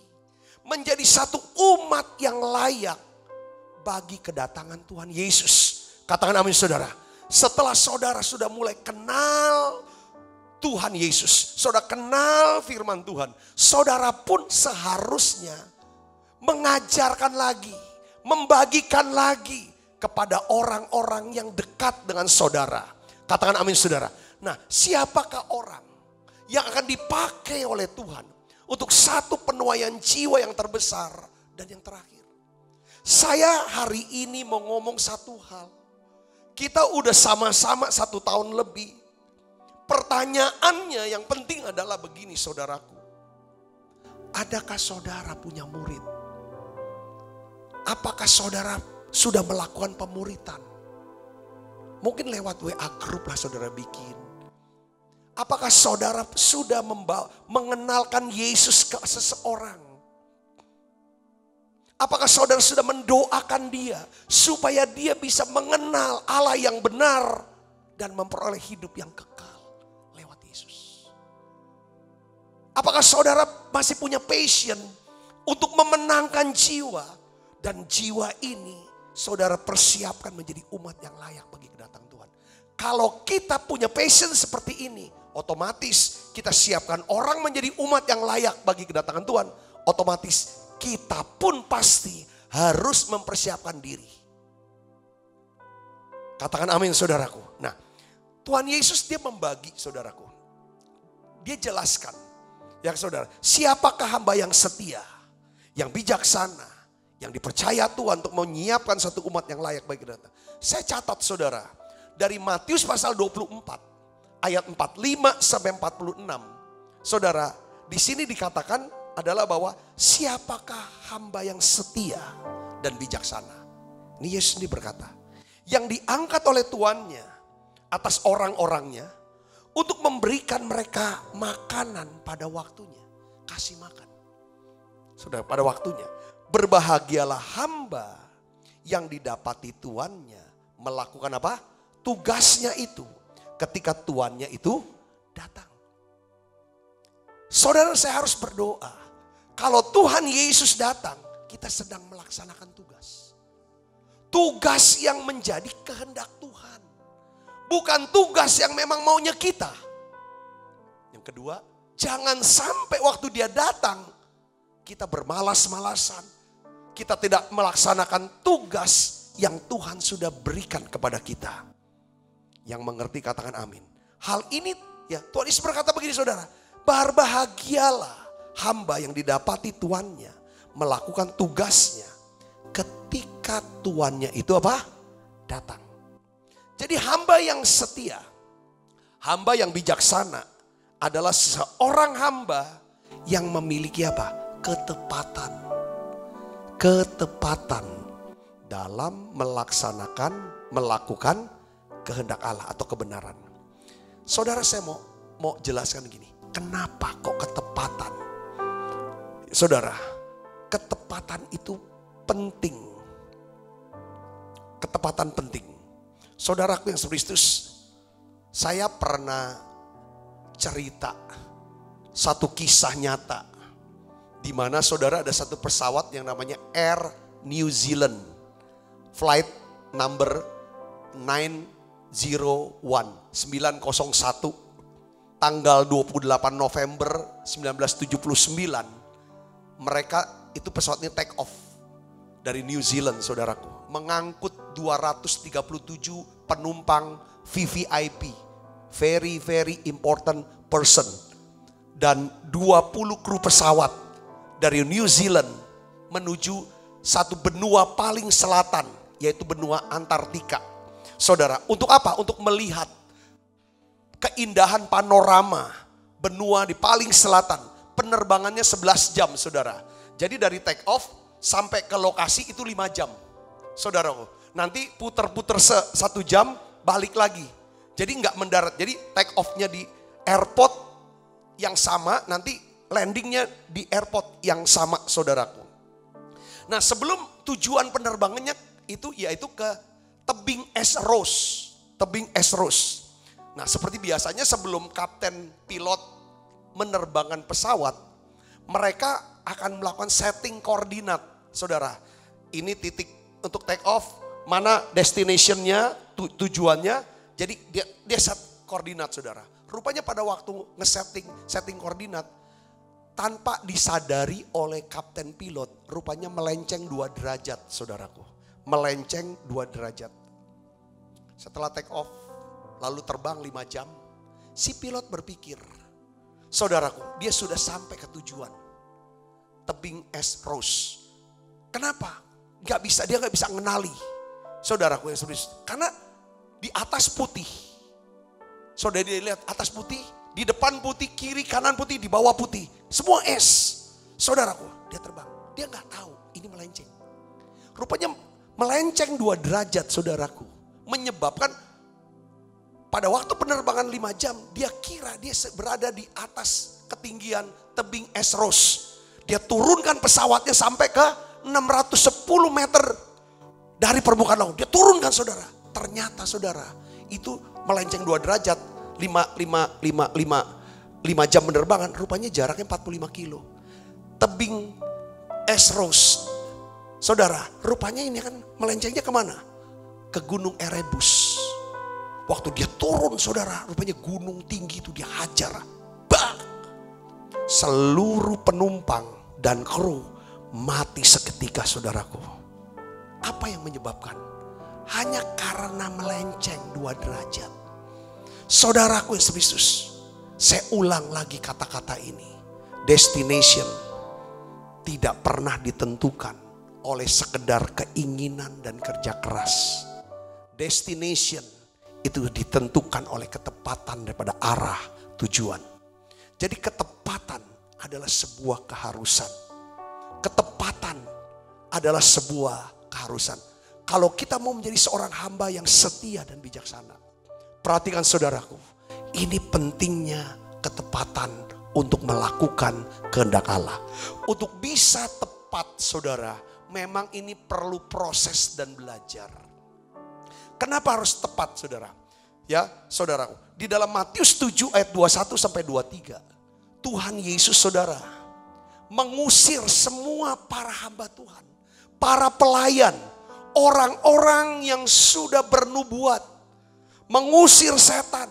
menjadi satu umat yang layak bagi kedatangan Tuhan Yesus. Katakan amin, saudara. Setelah saudara sudah mulai kenal Tuhan Yesus, saudara kenal firman Tuhan, saudara pun seharusnya mengajarkan lagi, membagikan lagi kepada orang-orang yang dekat dengan saudara. Katakan amin, saudara. Nah, siapakah orang yang akan dipakai oleh Tuhan untuk satu penuaian jiwa yang terbesar dan yang terakhir? Saya hari ini mau ngomong satu hal. Kita udah sama-sama 1 tahun lebih. Pertanyaannya yang penting adalah begini, saudaraku. Adakah saudara punya murid? Apakah saudara sudah melakukan pemuritan? Mungkin lewat WA group lah saudara bikin. Apakah saudara sudah mengenalkan Yesus ke seseorang? Apakah saudara sudah mendoakan dia supaya dia bisa mengenal Allah yang benar dan memperoleh hidup yang kekal lewat Yesus? Apakah saudara masih punya passion untuk memenangkan jiwa, dan jiwa ini saudara persiapkan menjadi umat yang layak bagi kedatangan Tuhan? Kalau kita punya passion seperti ini, otomatis kita siapkan orang menjadi umat yang layak bagi kedatangan Tuhan. Otomatis kita pun pasti harus mempersiapkan diri. Katakan amin saudaraku. Nah, Tuhan Yesus dia membagi saudaraku. Dia jelaskan, ya saudara, siapakah hamba yang setia, yang bijaksana, yang dipercaya Tuhan untuk menyiapkan satu umat yang layak bagi kedatangan. Saya catat saudara, dari Matius pasal 24 ayat 45 sampai 46. Saudara, di sini dikatakan adalah bahwa siapakah hamba yang setia dan bijaksana. Ini Yesus sendiri berkata, yang diangkat oleh tuannya atas orang-orangnya untuk memberikan mereka makanan pada waktunya. Kasih makan. Saudara, pada waktunya. Berbahagialah hamba yang didapati tuannya melakukan apa? Tugasnya itu ketika tuannya itu datang. Saudara, saya harus berdoa. Kalau Tuhan Yesus datang, kita sedang melaksanakan tugas. Tugas yang menjadi kehendak Tuhan. Bukan tugas yang memang maunya kita. Yang kedua, jangan sampai waktu dia datang, kita bermalas-malasan. Kita tidak melaksanakan tugas yang Tuhan sudah berikan kepada kita. Yang mengerti katakan amin. Hal ini ya Tuhan Yesus berkata begini saudara. Berbahagialah hamba yang didapati tuannya melakukan tugasnya ketika tuannya itu apa? Datang. Jadi hamba yang setia, hamba yang bijaksana adalah seorang hamba yang memiliki apa? Ketepatan. Ketepatan dalam melakukan kehendak Allah atau kebenaran. Saudara, saya mau jelaskan gini. Kenapa kok ketepatan? Saudara, ketepatan itu penting. Ketepatan penting. Saudaraku yang Kristus, saya pernah cerita satu kisah nyata. Di mana saudara ada satu pesawat yang namanya Air New Zealand. Flight number 901. Tanggal 28 November 1979. Mereka itu pesawatnya take off dari New Zealand saudaraku. Mengangkut 237 penumpang VVIP. Very very important person. Dan 20 kru pesawat dari New Zealand menuju satu benua paling selatan. Yaitu benua Antartika. Saudara, untuk apa? Untuk melihat keindahan panorama benua di paling selatan. Penerbangannya 11 jam saudara. Jadi dari take off sampai ke lokasi itu 5 jam. Saudara, nanti puter-puter 1 jam balik lagi. Jadi nggak mendarat. Jadi take off-nya di airport yang sama, nanti landingnya di airport yang sama saudaraku. Nah sebelum tujuan penerbangannya itu yaitu ke tebing es Ross. Tebing es Ross. Nah seperti biasanya sebelum kapten pilot menerbangkan pesawat, mereka akan melakukan setting koordinat. Saudara, ini titik untuk take off, mana destination-nya, tujuannya. Jadi dia set koordinat saudara. Rupanya pada waktu setting koordinat, tanpa disadari oleh kapten pilot, rupanya melenceng 2 derajat saudaraku. Melenceng 2 derajat. Setelah take off, lalu terbang 5 jam, si pilot berpikir, saudaraku, dia sudah sampai ke tujuan. Tebing es Ross. Kenapa? Dia gak bisa ngenali. Saudaraku yang serius. Karena di atas putih. Saudara dia lihat atas putih, di depan putih, kiri kanan putih, di bawah putih. Semua es. Saudaraku, dia terbang. Dia gak tahu ini melenceng. Rupanya melenceng 2 derajat saudaraku. Menyebabkan pada waktu penerbangan 5 jam, dia kira dia berada di atas ketinggian tebing es Ross. Dia turunkan pesawatnya sampai ke 610 meter dari permukaan laut. Dia turunkan saudara. Ternyata saudara, itu melenceng 2 derajat, 5 jam penerbangan, rupanya jaraknya 45 kilo. Tebing Esros, saudara, rupanya ini kan melencengnya kemana? Ke Gunung Erebus. Waktu dia turun saudara, rupanya gunung tinggi itu dia hajar. Bang! Seluruh penumpang dan kru mati seketika saudaraku. Apa yang menyebabkan? Hanya karena melenceng 2 derajat. Saudaraku Yesus Kristus, saya ulang lagi kata-kata ini. Destination tidak pernah ditentukan oleh sekedar keinginan dan kerja keras. Destination itu ditentukan oleh ketepatan daripada arah tujuan. Jadi ketepatan adalah sebuah keharusan. Ketepatan adalah sebuah keharusan. Kalau kita mau menjadi seorang hamba yang setia dan bijaksana. Perhatikan saudaraku, ini pentingnya ketepatan untuk melakukan kehendak Allah. Untuk bisa tepat saudara, memang ini perlu proses dan belajar. Kenapa harus tepat saudara? Ya saudaraku, di dalam Matius 7 ayat 21 sampai 23. Tuhan Yesus saudara mengusir semua para hamba Tuhan. Para pelayan, orang-orang yang sudah bernubuat. Mengusir setan,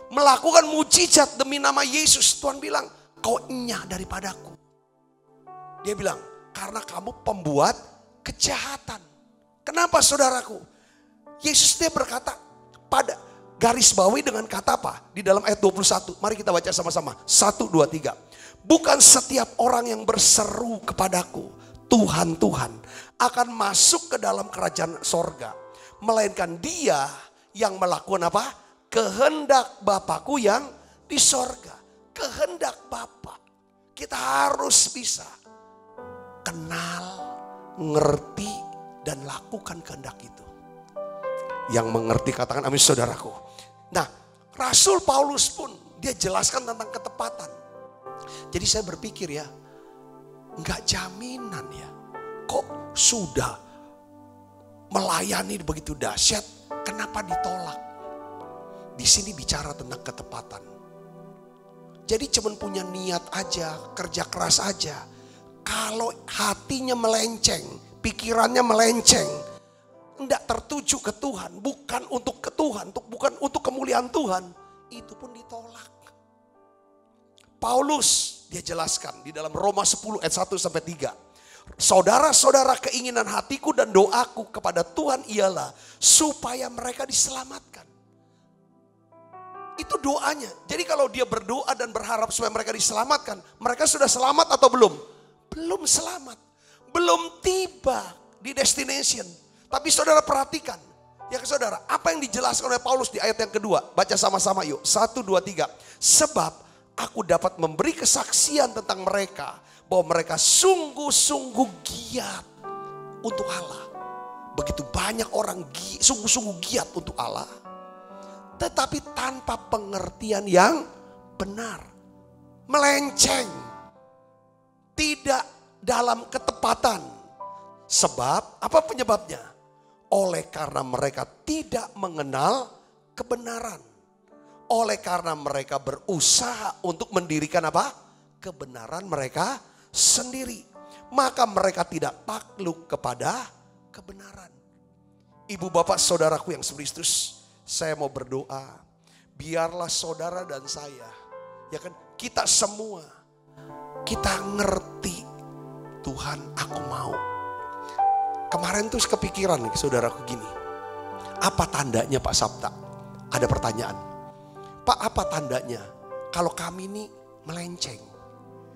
melakukan mujizat demi nama Yesus. Tuhan bilang, kau enyah daripadaku. Dia bilang, karena kamu pembuat kejahatan. Kenapa saudaraku? Yesus dia berkata pada garis bawahi dengan kata apa? Di dalam ayat 21. Mari kita baca sama-sama. 1, 2, 3. Bukan setiap orang yang berseru kepadaku, Tuhan, Tuhan, akan masuk ke dalam kerajaan sorga. Melainkan dia yang melakukan apa? Kehendak Bapakku yang di sorga. Kehendak Bapa. Kita harus bisa kenal, ngerti, dan lakukan kehendak itu. Yang mengerti katakan amin saudaraku. Nah, Rasul Paulus pun dia jelaskan tentang ketepatan. Jadi saya berpikir ya, enggak jaminan ya. Kok sudah melayani begitu dahsyat, kenapa ditolak? Di sini bicara tentang ketepatan. Jadi cuman punya niat aja, kerja keras aja. Kalau hatinya melenceng, pikirannya melenceng, tidak tertuju ke Tuhan, bukan untuk ke Tuhan, bukan untuk kemuliaan Tuhan, itu pun ditolak. Paulus dia jelaskan di dalam Roma 10 ayat 1 sampai 3. Saudara-saudara, keinginan hatiku dan doaku kepada Tuhan ialah supaya mereka diselamatkan. Itu doanya. Jadi kalau dia berdoa dan berharap supaya mereka diselamatkan, mereka sudah selamat atau belum? Belum selamat. Belum tiba di destination. Tapi saudara perhatikan, ya saudara, apa yang dijelaskan oleh Paulus di ayat yang kedua? Baca sama-sama yuk, 1, 2, 3. Sebab aku dapat memberi kesaksian tentang mereka, bahwa mereka sungguh-sungguh giat untuk Allah. Begitu banyak orang sungguh-sungguh giat untuk Allah, tetapi tanpa pengertian yang benar. Melenceng, tidak dalam ketepatan. Sebab, apa penyebabnya? Oleh karena mereka tidak mengenal kebenaran. Oleh karena mereka berusaha untuk mendirikan apa? Kebenaran mereka sendiri. Maka mereka tidak takluk kepada kebenaran. Ibu bapak saudaraku yang Kristus, saya mau berdoa. Biarlah saudara dan saya, ya kan, kita semua, kita ngerti, Tuhan aku mau. Kemarin tuh kepikiran nih saudaraku gini. Apa tandanya Pak Sabta? Ada pertanyaan. Pak, apa tandanya kalau kami ini melenceng?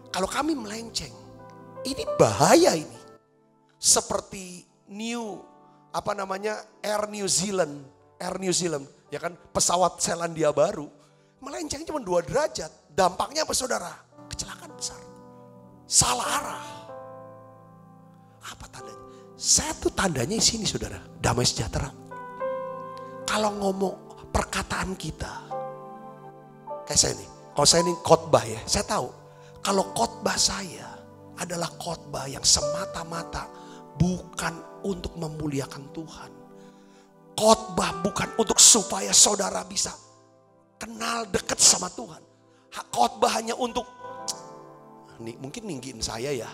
Kalau kami melenceng, ini bahaya ini. Seperti Air New Zealand, ya kan, pesawat Selandia Baru. Melenceng cuma 2 derajat. Dampaknya apa saudara? Kecelakaan besar. Salah arah. Apa tandanya? Satu tandanya di sini saudara, damai sejahtera. Kalau ngomong perkataan kita, kayak saya nih, kalau saya ini khotbah ya, saya tahu kalau khotbah saya adalah khotbah yang semata-mata bukan untuk memuliakan Tuhan. Khotbah bukan untuk supaya saudara bisa kenal dekat sama Tuhan. Khotbah hanya untuk mungkin ninggiin saya ya,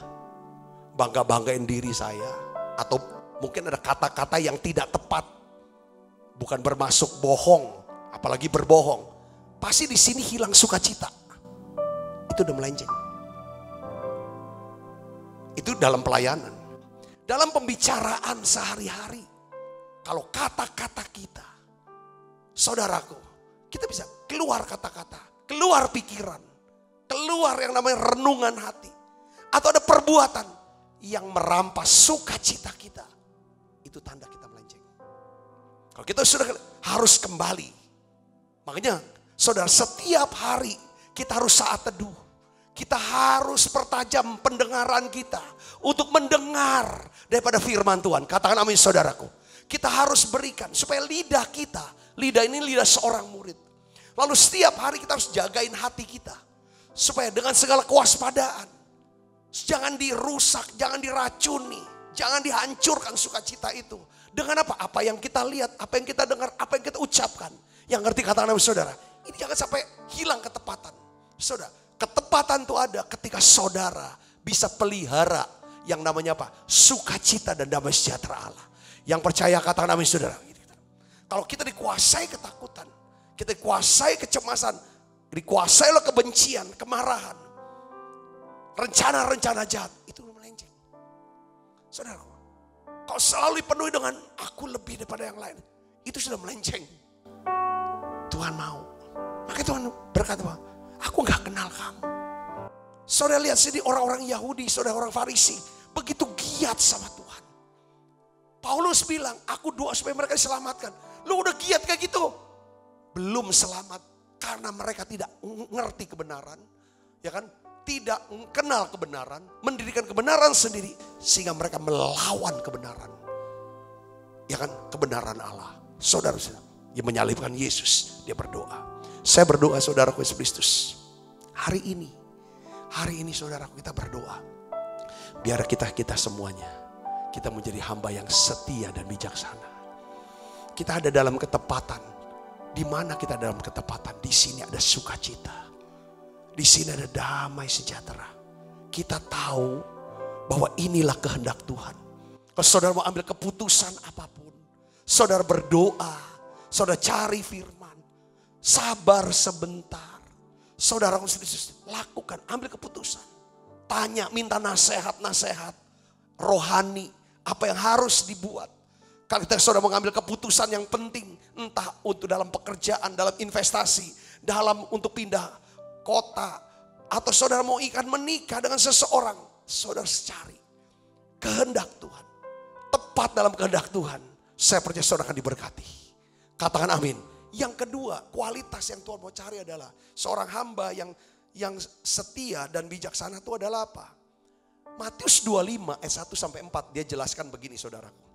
bangga-banggain diri saya, atau mungkin ada kata-kata yang tidak tepat, bukan bermasuk bohong, apalagi berbohong. Pasti di sini hilang sukacita. Itu udah melenceng. Itu dalam pelayanan, dalam pembicaraan sehari-hari. Kalau kata-kata kita, saudaraku, kita bisa keluar kata-kata, keluar pikiran, keluar yang namanya renungan hati, atau ada perbuatan yang merampas sukacita kita, itu tanda kita melenceng. Kalau kita sudah harus kembali, makanya saudara, setiap hari kita harus saat teduh. Kita harus pertajam pendengaran kita untuk mendengar daripada firman Tuhan. Katakan amin saudaraku. Kita harus berikan supaya lidah kita, lidah ini lidah seorang murid. Lalu setiap hari kita harus jagain hati kita. Supaya dengan segala kewaspadaan, jangan dirusak, jangan diracuni, jangan dihancurkan sukacita itu. Dengan apa? Apa yang kita lihat, apa yang kita dengar, apa yang kita ucapkan. Yang ngerti katakan amin saudara. Ini jangan sampai hilang ketepatan. Saudara, ketepatan itu ada ketika saudara bisa pelihara yang namanya apa? Sukacita dan damai sejahtera Allah. Yang percaya katakan amin saudara. Kalau kita dikuasai ketakutan, kita dikuasai kecemasan, dikuasai oleh kebencian, kemarahan, rencana-rencana jahat, itu melenceng. Saudara, kalau selalu dipenuhi dengan aku lebih daripada yang lain, itu sudah melenceng. Tuhan mau. Maka Tuhan berkata, aku gak kenal kamu. Saudara lihat sini orang-orang Yahudi, saudara orang Farisi, begitu giat sama Tuhan. Paulus bilang, aku doa supaya mereka diselamatkan. Lu udah giat kayak gitu. Belum selamat karena mereka tidak ngerti kebenaran. Ya kan? Tidak kenal kebenaran, mendirikan kebenaran sendiri. Sehingga mereka melawan kebenaran. Ya kan? Kebenaran Allah. Saudara, yang menyalibkan Yesus, dia berdoa. Saya berdoa saudaraku Yesus Kristus. Hari ini saudaraku kita berdoa. Biar kita semuanya, kita menjadi hamba yang setia dan bijaksana. Kita ada dalam ketepatan. Di mana kita dalam ketepatan? Di sini ada sukacita. Di sini ada damai sejahtera. Kita tahu bahwa inilah kehendak Tuhan. Kalau saudara mau ambil keputusan apapun, saudara berdoa, saudara cari firman, sabar sebentar. Saudara lakukan, ambil keputusan. Tanya, minta nasihat rohani, apa yang harus dibuat. Kalau kita saudara mengambil keputusan yang penting, entah untuk dalam pekerjaan, dalam investasi, dalam untuk pindah kota, atau saudara mau menikah dengan seseorang, saudara cari kehendak Tuhan, tepat dalam kehendak Tuhan. Saya percaya saudara akan diberkati. Katakan amin. Yang kedua, kualitas yang Tuhan mau cari adalah seorang hamba yang setia dan bijaksana itu adalah apa? Matius 25 ayat 1 sampai 4 dia jelaskan begini saudaraku.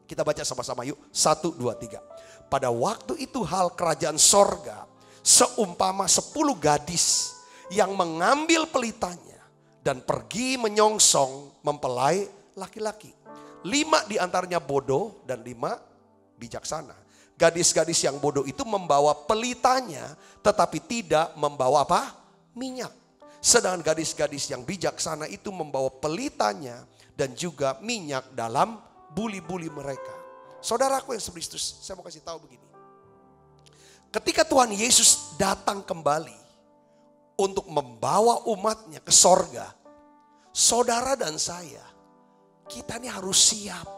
Kita baca sama-sama yuk. 1, 2, 3. Pada waktu itu hal kerajaan sorga seumpama 10 gadis yang mengambil pelitanya dan pergi menyongsong mempelai laki-laki. 5 diantaranya bodoh dan 5 bijaksana. Gadis-gadis yang bodoh itu membawa pelitanya tetapi tidak membawa apa? Minyak. Sedangkan gadis-gadis yang bijaksana itu membawa pelitanya dan juga minyak dalam buli-buli mereka. Saudaraku yang Kristus, saya mau kasih tahu begini. Ketika Tuhan Yesus datang kembali untuk membawa umatnya ke sorga, saudara dan saya, kita ini harus siap.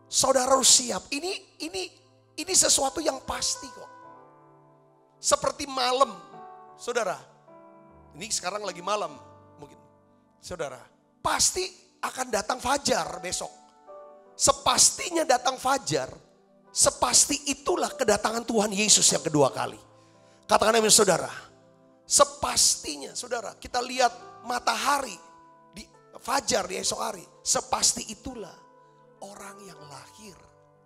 Saudara harus siap. Ini sesuatu yang pasti kok. Seperti malam, saudara. Ini sekarang lagi malam mungkin. Saudara, pasti akan datang fajar besok. Sepastinya datang fajar, sepasti itulah kedatangan Tuhan Yesus yang kedua kali. Katakan amin saudara. Sepastinya saudara, kita lihat matahari di fajar di esok hari. Sepasti itulah orang yang lahir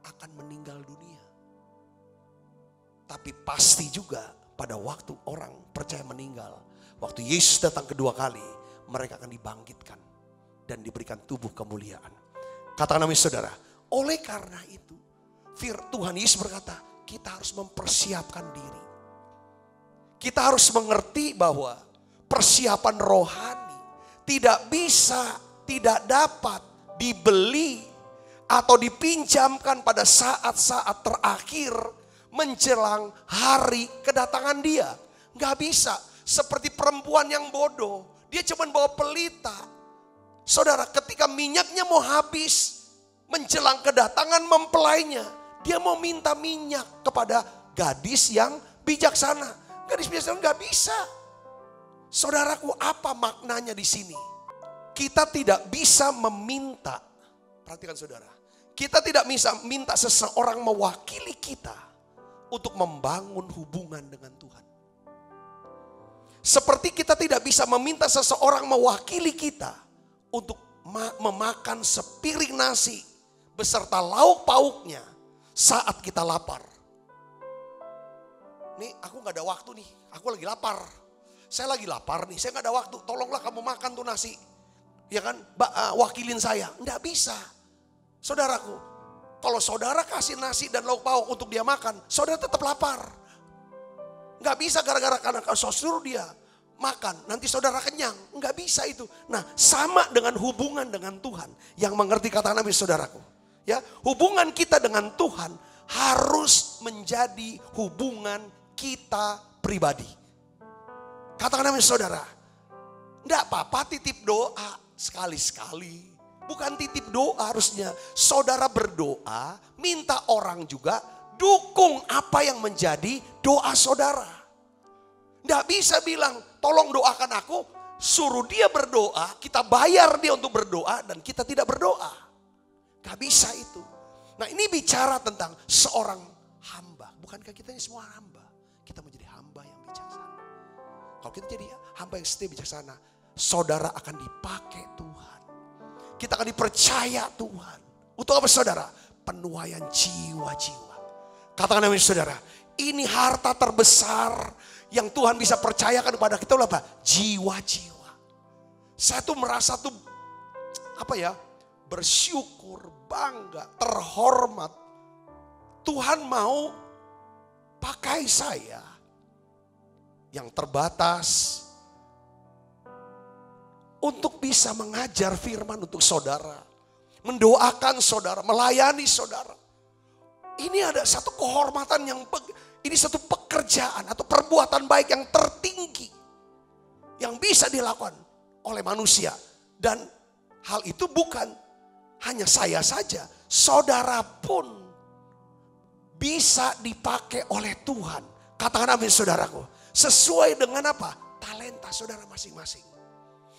akan meninggal dunia. Tapi pasti juga pada waktu orang percaya meninggal, waktu Yesus datang kedua kali, mereka akan dibangkitkan dan diberikan tubuh kemuliaan. Katakan amin saudara. Oleh karena itu, Tuhan Yesus berkata, kita harus mempersiapkan diri. Kita harus mengerti bahwa persiapan rohani tidak bisa, tidak dapat dibeli atau dipinjamkan pada saat-saat terakhir menjelang hari kedatangan Dia. Gak bisa. Seperti perempuan yang bodoh. Dia cuma bawa pelita. Saudara, ketika minyaknya mau habis, menjelang kedatangan mempelainya, dia mau minta minyak kepada gadis yang bijaksana. Gadis bijaksana gak bisa. Saudaraku, apa maknanya di sini? Kita tidak bisa meminta, perhatikan saudara. Kita tidak bisa minta seseorang mewakili kita untuk membangun hubungan dengan Tuhan. Seperti kita tidak bisa meminta seseorang mewakili kita untuk memakan sepiring nasi beserta lauk pauknya saat kita lapar. Nih aku gak ada waktu nih, aku lagi lapar. Saya lagi lapar nih, saya gak ada waktu. Tolonglah kamu makan tuh nasi. Ya kan, wakilin saya. Nggak bisa. Saudaraku, kalau saudara kasih nasi dan lauk pauk untuk dia makan, saudara tetap lapar. Nggak bisa gara-gara karena kau suruh dia makan, nanti saudara kenyang. Nggak bisa itu. Nah, sama dengan hubungan dengan Tuhan. Yang mengerti kata Nabi saudaraku. Ya, hubungan kita dengan Tuhan harus menjadi hubungan kita pribadi. Katakan amin saudara. Enggak apa-apa titip doa sekali-sekali. Bukan titip doa harusnya. Saudara berdoa, minta orang juga dukung apa yang menjadi doa saudara. Enggak bisa bilang tolong doakan aku, suruh dia berdoa, kita bayar dia untuk berdoa dan kita tidak berdoa. Enggak bisa itu. Nah ini bicara tentang seorang hamba. Bukankah kita ini semua hamba? Kita menjadi hamba yang bijaksana. Kalau kita jadi hamba yang setia bijaksana, saudara akan dipakai Tuhan. Kita akan dipercaya Tuhan. Untuk apa saudara? Penuaian jiwa-jiwa. Katakan amin saudara. Ini harta terbesar yang Tuhan bisa percayakan kepada kita apa? Jiwa-jiwa. Saya tuh merasa tuh bersyukur, bangga, terhormat. Tuhan mau pakai saya yang terbatas untuk bisa mengajar firman untuk saudara, mendoakan saudara, melayani saudara. Ini ada satu kehormatan ini satu pekerjaan atau perbuatan baik yang tertinggi yang bisa dilakukan oleh manusia. Dan hal itu bukan hanya saya saja, saudara pun bisa dipakai oleh Tuhan. Katakan amin saudaraku. Sesuai dengan apa? Talenta saudara masing-masing.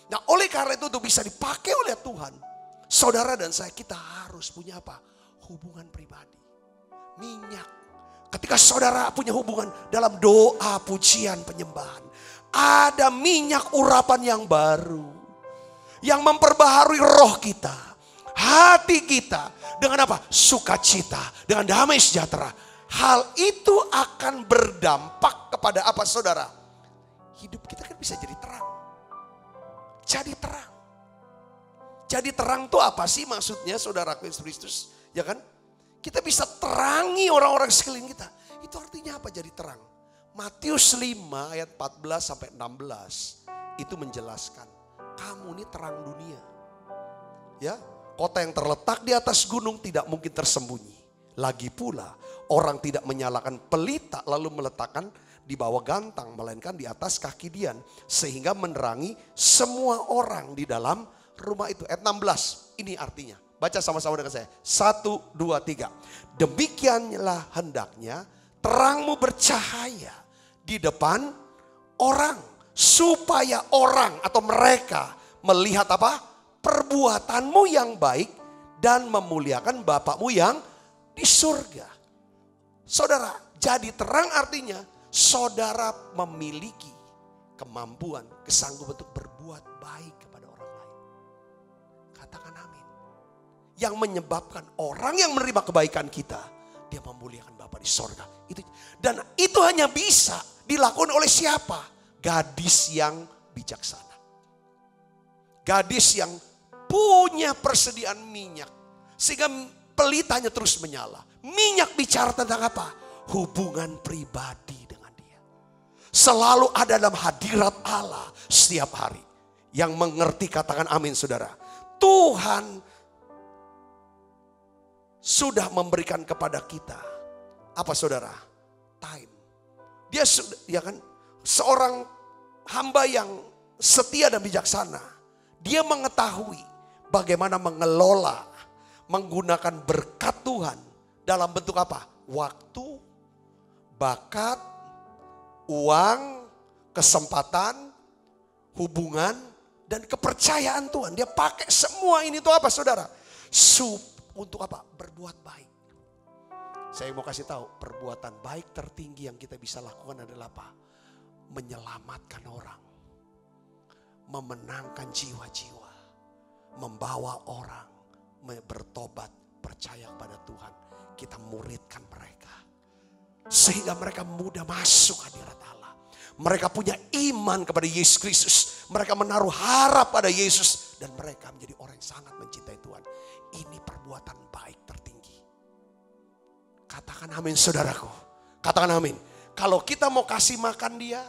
Nah oleh karena itu untuk bisa dipakai oleh Tuhan, saudara dan saya kita harus punya apa? Hubungan pribadi. Minyak. Ketika saudara punya hubungan dalam doa, pujian, penyembahan, ada minyak urapan yang baru. Yang memperbaharui roh kita, hati kita. Dengan apa? Sukacita, dengan damai sejahtera. Hal itu akan berdampak kepada apa saudara? Hidup kita kan bisa jadi terang. Jadi terang. Jadi terang itu apa sih maksudnya saudaraku Yesus Kristus? Ya kan? Kita bisa terangi orang-orang sekeliling kita. Itu artinya apa jadi terang? Matius 5 ayat 14 sampai 16 itu menjelaskan. Kamu ini terang dunia. Ya, kota yang terletak di atas gunung tidak mungkin tersembunyi. Lagi pula orang tidak menyalakan pelita lalu meletakkan di bawah gantang, melainkan di atas kaki dian, sehingga menerangi semua orang di dalam rumah itu. Ayat 16, ini artinya. Baca sama-sama dengan saya. 1, 2, 3. Demikianlah hendaknya terangmu bercahaya di depan orang, supaya orang atau mereka melihat apa? Perbuatanmu yang baik dan memuliakan Bapakmu yang di surga. Saudara, jadi terang artinya saudara memiliki kemampuan, kesanggupan untuk berbuat baik kepada orang lain. Katakan amin. Yang menyebabkan orang yang menerima kebaikan kita, dia memuliakan Bapa di surga. Dan itu hanya bisa dilakukan oleh siapa? Gadis yang bijaksana. Gadis yang punya persediaan minyak. Sehingga pelitanya terus menyala. Minyak bicara tentang apa? Hubungan pribadi dengan dia. Selalu ada dalam hadirat Allah setiap hari. Yang mengerti katakan amin saudara. Tuhan sudah memberikan kepada kita. Apa saudara? Time. Dia sudah, ya kan? Seorang hamba yang setia dan bijaksana. Dia mengetahui bagaimana mengelola, menggunakan berkat Tuhan dalam bentuk apa? Waktu, bakat, uang, kesempatan, hubungan, dan kepercayaan Tuhan. Dia pakai semua ini tuh apa saudara? Untuk apa? Berbuat baik. Saya mau kasih tahu, perbuatan baik tertinggi yang kita bisa lakukan adalah apa? Menyelamatkan orang. Memenangkan jiwa-jiwa. Membawa orang bertobat, percaya kepada Tuhan. Kita muridkan mereka. Sehingga mereka mudah masuk hadirat Allah. Mereka punya iman kepada Yesus Kristus. Mereka menaruh harap pada Yesus. Dan mereka menjadi orang yang sangat mencintai Tuhan. Ini perbuatan baik tertinggi. Katakan amin saudaraku. Katakan amin. Kalau kita mau kasih makan dia.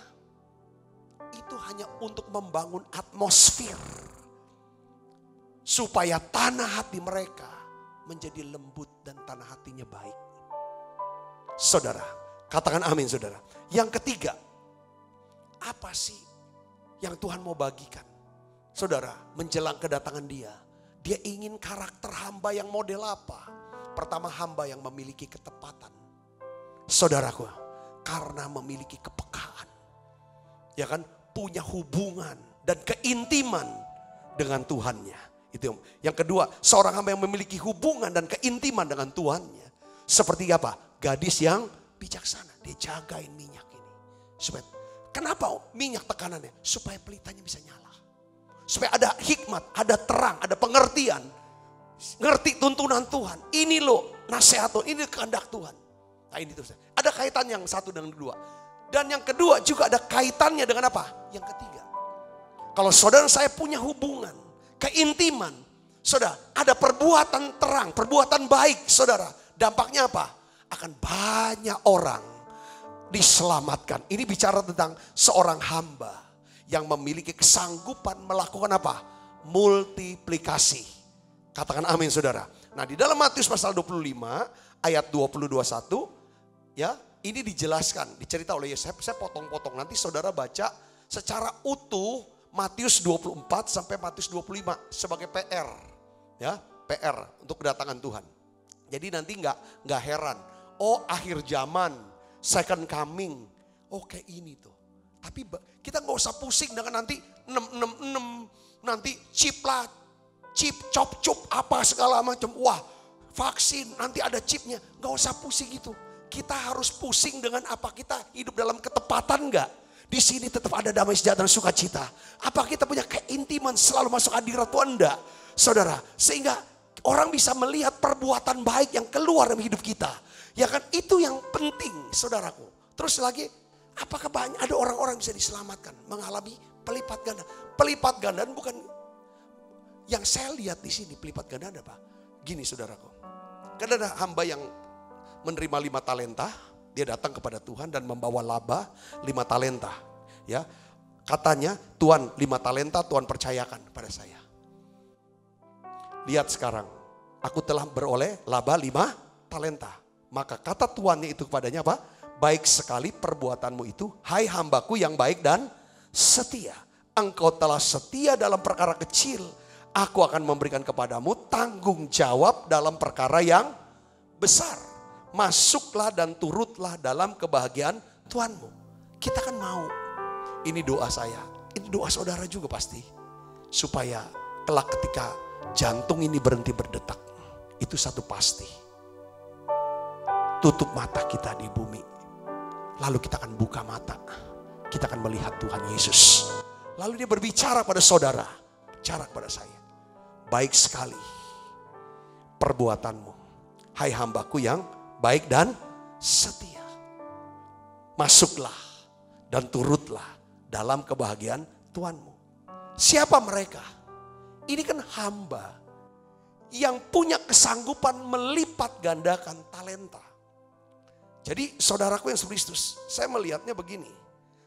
Itu hanya untuk membangun atmosfer. Supaya tanah hati mereka menjadi lembut dan tanah hatinya baik. Saudara, katakan amin saudara. Yang ketiga, apa sih yang Tuhan mau bagikan? Saudara, menjelang kedatangan dia. Dia ingin karakter hamba yang model apa? Pertama, hamba yang memiliki ketepatan. Saudaraku, karena memiliki kepekaan. Ya kan, punya hubungan dan keintiman dengan Tuhannya. Itu yang kedua, seorang hamba yang memiliki hubungan dan keintiman dengan Tuhannya. Seperti apa? Gadis yang bijaksana. Dia jagain minyak ini. Supaya, kenapa minyak tekanannya? Supaya pelitanya bisa nyala. Supaya ada hikmat, ada terang, ada pengertian. Ngerti tuntunan Tuhan. Ini loh nasihat Tuhan, ini kehendak Tuhan. Nah ini terus. Ada kaitan yang satu dengan kedua. Dan yang kedua juga ada kaitannya dengan apa? Yang ketiga. Kalau saudara saya punya hubungan, keintiman. Saudara, ada perbuatan terang, perbuatan baik saudara. Dampaknya apa? Akan banyak orang diselamatkan. Ini bicara tentang seorang hamba yang memiliki kesanggupan melakukan apa? Multiplikasi. Katakan amin saudara. Nah di dalam Matius pasal 25 ayat 20-21 ya ini dijelaskan, dicerita oleh Yesus. Saya potong-potong nanti saudara baca secara utuh Matius 24 sampai Matius 25 sebagai PR. Ya, PR untuk kedatangan Tuhan. Jadi nanti nggak heran. Oh akhir zaman, second coming. Oh kayak ini tuh. Tapi kita nggak usah pusing dengan nanti 666, nanti chip lah, chip, cop, apa segala macam. Wah vaksin, nanti ada chipnya. Nggak usah pusing itu. Kita harus pusing dengan apa kita hidup dalam ketepatan nggak? Di sini tetap ada damai sejahtera dan sukacita. Apa kita punya keintiman selalu masuk hadirat Tuhan enggak? Saudara, sehingga orang bisa melihat perbuatan baik yang keluar dari hidup kita. Ya kan itu yang penting saudaraku. Terus lagi, apakah banyak ada orang-orang bisa diselamatkan mengalami pelipat ganda? Pelipat gandaan bukan yang saya lihat di sini pelipat ganda apa? Gini saudaraku. Karena ada hamba yang menerima 5 talenta, dia datang kepada Tuhan dan membawa laba 5 talenta. Ya, katanya Tuhan 5 talenta Tuhan percayakan pada saya. Lihat sekarang, aku telah beroleh laba 5 talenta. Maka kata Tuhannya itu kepadanya apa? Baik sekali perbuatanmu itu, hai hambaku yang baik dan setia. Engkau telah setia dalam perkara kecil, aku akan memberikan kepadamu tanggung jawab dalam perkara yang besar. Masuklah dan turutlah dalam kebahagiaan Tuhanmu. Kita kan mau. Ini doa saya. Ini doa saudara juga pasti. Supaya kelak ketika jantung ini berhenti berdetak. Itu satu pasti. Tutup mata kita di bumi. Lalu kita akan buka mata. Kita akan melihat Tuhan Yesus. Lalu dia berbicara pada saudara. Bicara kepada saya. Baik sekali perbuatanmu. Hai hambaku yang baik dan setia. Masuklah dan turutlah dalam kebahagiaan Tuhanmu. Siapa mereka? Ini kan hamba yang punya kesanggupan melipat gandakan talenta. Jadi saudaraku yang Kristus, saya melihatnya begini.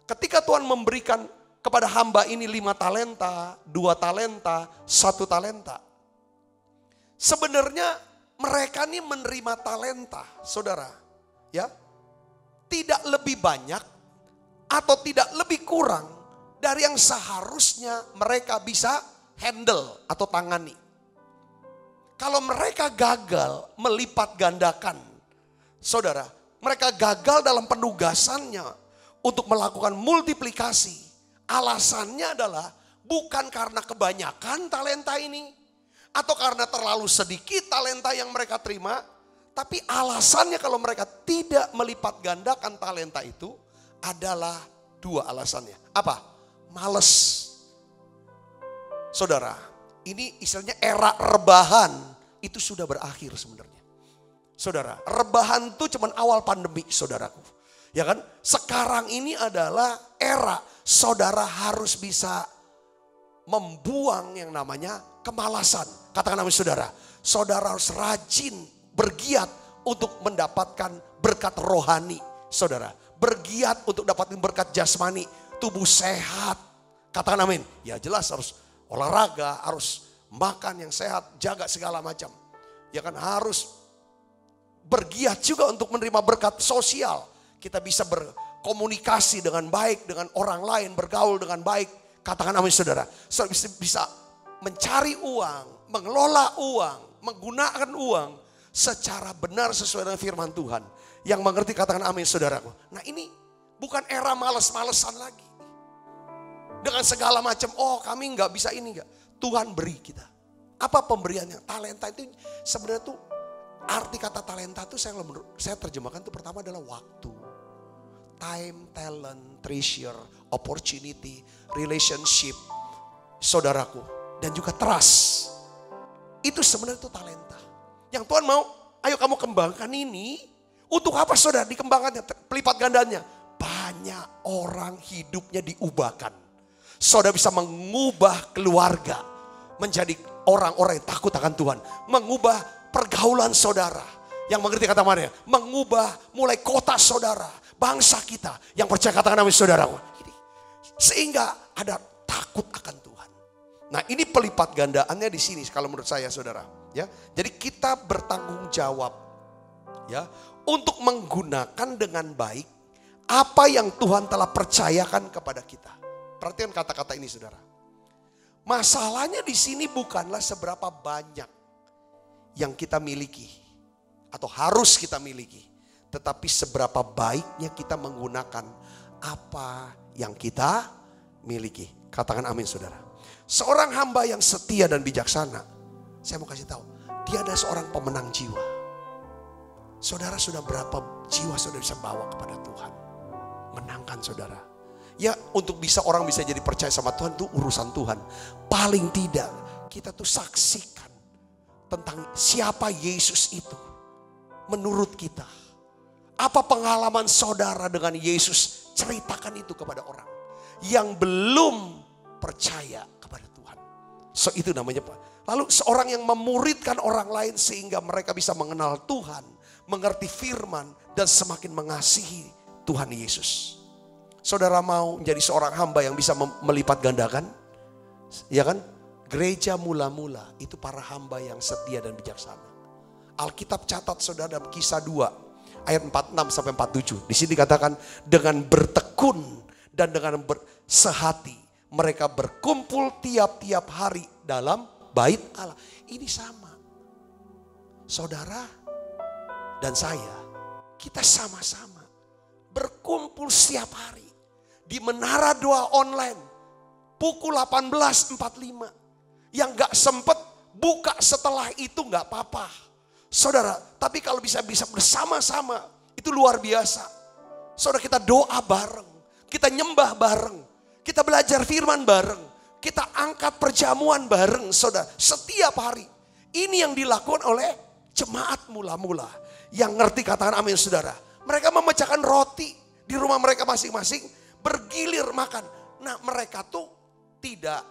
Ketika Tuhan memberikan kepada hamba ini 5 talenta, 2 talenta, 1 talenta. Sebenarnya mereka ini menerima talenta, saudara. Ya, tidak lebih banyak atau tidak lebih kurang dari yang seharusnya mereka bisa handle atau tangani. Kalau mereka gagal melipat gandakan, saudara, mereka gagal dalam penugasannya untuk melakukan multiplikasi. Alasannya adalah bukan karena kebanyakan talenta ini, atau karena terlalu sedikit talenta yang mereka terima, tapi alasannya kalau mereka tidak melipat gandakan talenta itu adalah 2 alasannya. Apa? Males. Saudara, ini istilahnya era rebahan itu sudah berakhir sebenarnya. Saudara, rebahan itu cuma awal pandemi, saudaraku. Ya kan? Sekarang ini adalah era saudara harus bisa membuang yang namanya kemalasan. Katakan nama saudara, saudara harus rajin bergiat untuk mendapatkan berkat rohani. Saudara, bergiat untuk dapatin berkat jasmani, tubuh sehat. Katakan amin. Ya jelas harus olahraga, harus makan yang sehat, jaga segala macam. Ya kan, harus bergiat juga untuk menerima berkat sosial. Kita bisa berkomunikasi dengan baik dengan orang lain, bergaul dengan baik. Katakan amin saudara. Saudara bisa mencari uang, mengelola uang, menggunakan uang secara benar sesuai dengan firman Tuhan. Yang mengerti katakan amin saudaraku. Nah ini bukan era males-malesan lagi. Dengan segala macam, oh kami nggak bisa ini nggak. Tuhan beri kita. Apa pemberiannya? Talenta itu sebenarnya tuh, arti kata talenta itu saya terjemahkan itu pertama adalah waktu. Time, talent, treasure, opportunity, relationship, saudaraku. Dan juga trust. Itu sebenarnya itu talenta. Yang Tuhan mau, ayo kamu kembangkan ini. Untuk apa saudara dikembangkannya, pelipat gandanya. Banyak orang hidupnya diubahkan. Saudara bisa mengubah keluarga menjadi orang-orang yang takut akan Tuhan. Mengubah pergaulan saudara. Yang mengerti kata mana? Mengubah mulai kota saudara. Bangsa kita yang percaya katakan amin saudara. Sehingga ada takut akan Tuhan. Nah ini pelipat gandaannya di sini kalau menurut saya saudara. Ya, jadi kita bertanggung jawab ya untuk menggunakan dengan baik apa yang Tuhan telah percayakan kepada kita. Perhatikan kata-kata ini saudara. Masalahnya di sini bukanlah seberapa banyak yang kita miliki atau harus kita miliki, tetapi seberapa baiknya kita menggunakan apa yang kita miliki. Katakan amin saudara. Seorang hamba yang setia dan bijaksana, saya mau kasih tahu, dia adalah seorang pemenang jiwa. Saudara sudah berapa jiwa saudara bisa bawa kepada Tuhan? Menangkan saudara. Ya untuk bisa orang bisa jadi percaya sama Tuhan itu urusan Tuhan. Paling tidak kita tuh saksikan tentang siapa Yesus itu menurut kita. Apa pengalaman saudara dengan Yesus? Ceritakan itu kepada orang yang belum percaya kepada Tuhan. So itu namanya Pak. Lalu seorang yang memuridkan orang lain sehingga mereka bisa mengenal Tuhan, mengerti firman dan semakin mengasihi Tuhan Yesus. Saudara mau menjadi seorang hamba yang bisa melipat gandakan? Ya kan? Gereja mula-mula itu para hamba yang setia dan bijaksana. Alkitab catat saudara dalam Kisah 2 ayat 46 sampai 47. Di sini dikatakan dengan bertekun dan dengan sehati mereka berkumpul tiap-tiap hari dalam bait Allah. Ini sama. Saudara dan saya, kita sama-sama berkumpul setiap hari di menara doa online pukul 18.45. Yang gak sempet buka setelah itu gak apa-apa. Saudara, tapi kalau bisa bersama-sama itu luar biasa. Saudara, kita doa bareng, kita nyembah bareng, kita belajar firman bareng, kita angkat perjamuan bareng saudara setiap hari. Ini yang dilakukan oleh jemaat mula-mula. Yang ngerti katakan amin saudara. Mereka memecahkan roti di rumah mereka masing-masing, bergilir makan. Nah mereka tuh tidak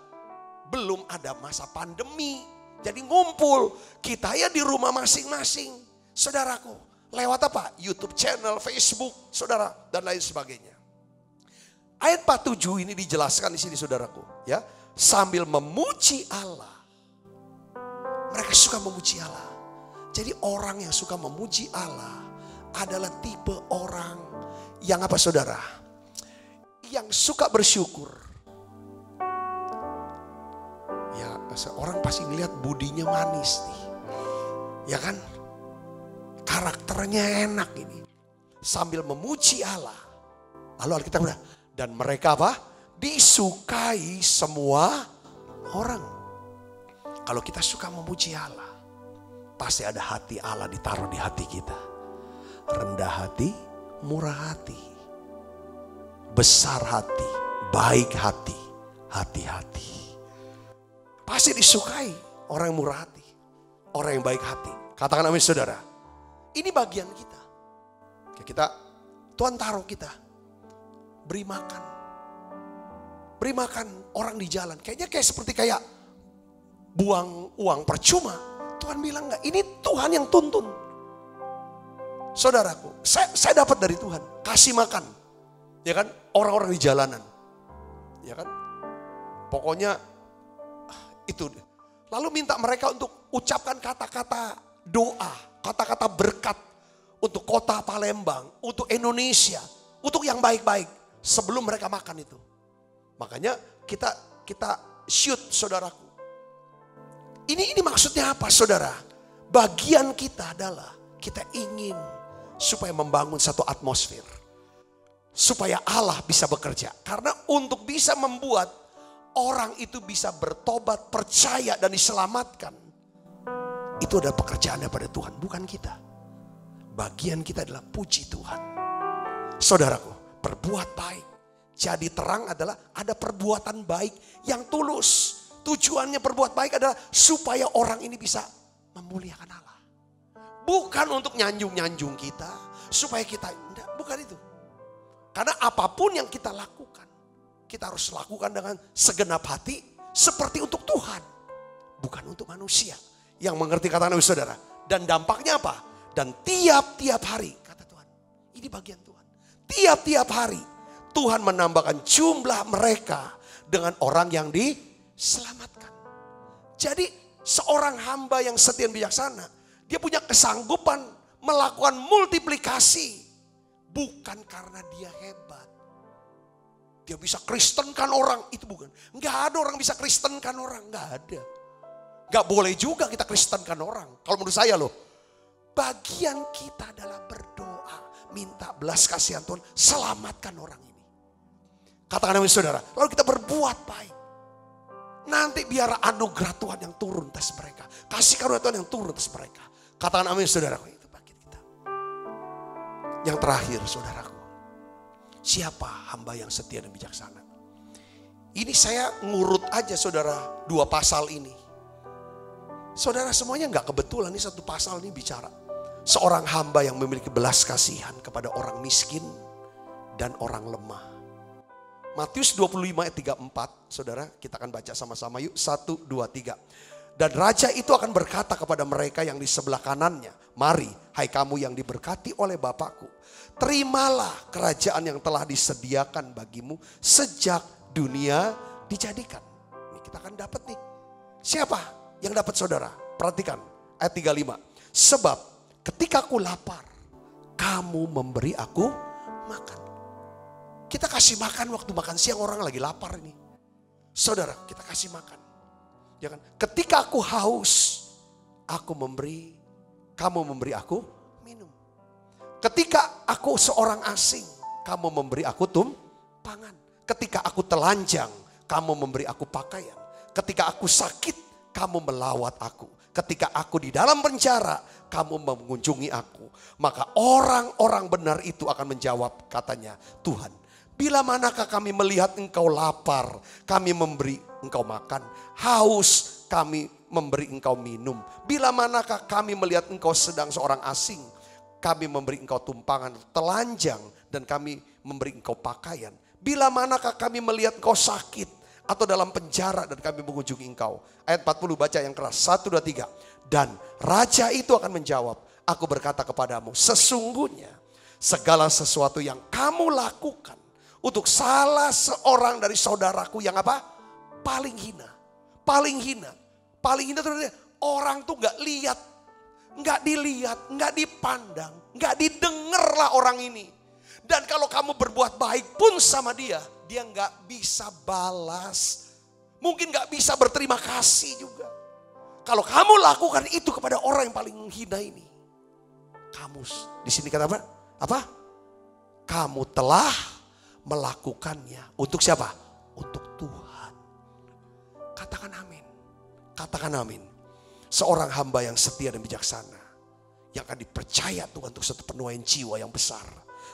belum ada masa pandemi. Jadi ngumpul, kita ya di rumah masing-masing. Saudaraku, lewat apa? YouTube channel, Facebook, saudara, dan lain sebagainya. Ayat 47 ini dijelaskan di sini saudaraku, ya. Sambil memuji Allah. Mereka suka memuji Allah. Jadi orang yang suka memuji Allah adalah tipe orang yang apa saudara? Yang suka bersyukur. Ya, orang pasti ngelihat budinya manis nih. Ya kan? Karakternya enak ini. Sambil memuji Allah. Lalu Alkitab bilang, dan mereka apa? Disukai semua orang. Kalau kita suka memuji Allah, pasti ada hati Allah ditaruh di hati kita. Rendah hati, murah hati, besar hati, baik hati, hati-hati. Pasti disukai orang yang murah hati, orang yang baik hati. Katakan amin saudara. Ini bagian kita. Kita, Tuhan taruh kita. Beri makan. Beri makan orang di jalan. Kayaknya seperti buang uang percuma. Tuhan bilang enggak, ini Tuhan yang tuntun. Saudaraku, saya dapat dari Tuhan. Kasih makan. Ya kan? Orang-orang di jalanan. Ya kan? Pokoknya itu. Lalu minta mereka untuk ucapkan kata-kata doa. Kata-kata berkat. Untuk kota Palembang. Untuk Indonesia. Untuk yang baik-baik. Sebelum mereka makan itu. Makanya kita shoot saudaraku. Ini maksudnya apa saudara? Bagian kita adalah kita ingin supaya membangun satu atmosfer. Supaya Allah bisa bekerja. Karena untuk bisa membuat orang itu bisa bertobat, percaya dan diselamatkan. Itu adalah pekerjaan daripada Tuhan, bukan kita. Bagian kita adalah puji Tuhan. Saudaraku, berbuat baik. Jadi terang adalah ada perbuatan baik yang tulus. Tujuannya berbuat baik adalah supaya orang ini bisa memuliakan Allah. Bukan untuk nyanjung-nyanjung kita. Supaya kita, enggak, bukan itu. Karena apapun yang kita lakukan, kita harus lakukan dengan segenap hati seperti untuk Tuhan. Bukan untuk manusia. Yang mengerti kata Nabi saudara. Dan dampaknya apa? Dan tiap-tiap hari, kata Tuhan. Ini bagian Tuhan. Tiap-tiap hari. Tuhan menambahkan jumlah mereka dengan orang yang diselamatkan. Jadi seorang hamba yang setia dan bijaksana, dia punya kesanggupan melakukan multiplikasi. Bukan karena dia hebat. Dia bisa kristenkan orang, itu bukan. Enggak ada orang bisa kristenkan orang, enggak ada. Enggak boleh juga kita kristenkan orang. Kalau menurut saya loh, bagian kita adalah berdoa, minta belas kasihan Tuhan, selamatkan orang ini. Katakan amin saudara. Lalu kita berbuat baik. Nanti biar anugerah Tuhan yang turun atas mereka. Kasih karunia Tuhan yang turun atas mereka. Katakan amin saudara. Itu bagian kita. Yang terakhir saudaraku. Siapa hamba yang setia dan bijaksana? Ini saya ngurut aja saudara 2 pasal ini. Saudara semuanya gak kebetulan ini 1 pasal ini bicara. Seorang hamba yang memiliki belas kasihan kepada orang miskin dan orang lemah. Matius 25 ayat 34, saudara kita akan baca sama-sama yuk. 1, 2, 3. Dan raja itu akan berkata kepada mereka yang di sebelah kanannya. Mari, hai kamu yang diberkati oleh Bapakku. Terimalah kerajaan yang telah disediakan bagimu sejak dunia dijadikan. Ini kita akan dapat nih. Siapa yang dapat saudara? Perhatikan ayat 35. Sebab ketika aku lapar, kamu memberi aku makan. Kita kasih makan waktu makan siang orang lagi lapar ini. Saudara, kita kasih makan. Ya kan? Ketika aku haus, kamu memberi aku minum. Ketika aku seorang asing, kamu memberi aku tumpangan. Ketika aku telanjang, kamu memberi aku pakaian. Ketika aku sakit, kamu melawat aku. Ketika aku di dalam penjara, kamu mengunjungi aku. Maka orang-orang benar itu akan menjawab, katanya, Tuhan, bila manakah kami melihat engkau lapar, kami memberi engkau makan. Haus, kami memberi engkau minum. Bila manakah kami melihat engkau sedang seorang asing, kami memberi engkau tumpangan. Telanjang, dan kami memberi engkau pakaian. Bila manakah kami melihat engkau sakit atau dalam penjara dan kami mengunjungi engkau. Ayat 40 baca yang keras. 1, 2, 3. Dan raja itu akan menjawab, aku berkata kepadamu, sesungguhnya segala sesuatu yang kamu lakukan untuk salah seorang dari saudaraku yang apa? Paling hina. Paling hina. Paling hina itu orang tuh gak lihat, gak dilihat, gak dipandang, gak didengar lah orang ini. Dan kalau kamu berbuat baik pun sama dia gak bisa balas. Mungkin gak bisa berterima kasih juga. Kalau kamu lakukan itu kepada orang yang paling hina ini. Kamu, di sini kata apa? Apa? Kamu telah melakukannya. Untuk siapa? Untuk Tuhan. Katakan amin. Katakan amin. Seorang hamba yang setia dan bijaksana. Yang akan dipercaya Tuhan untuk satu penuaian jiwa yang besar.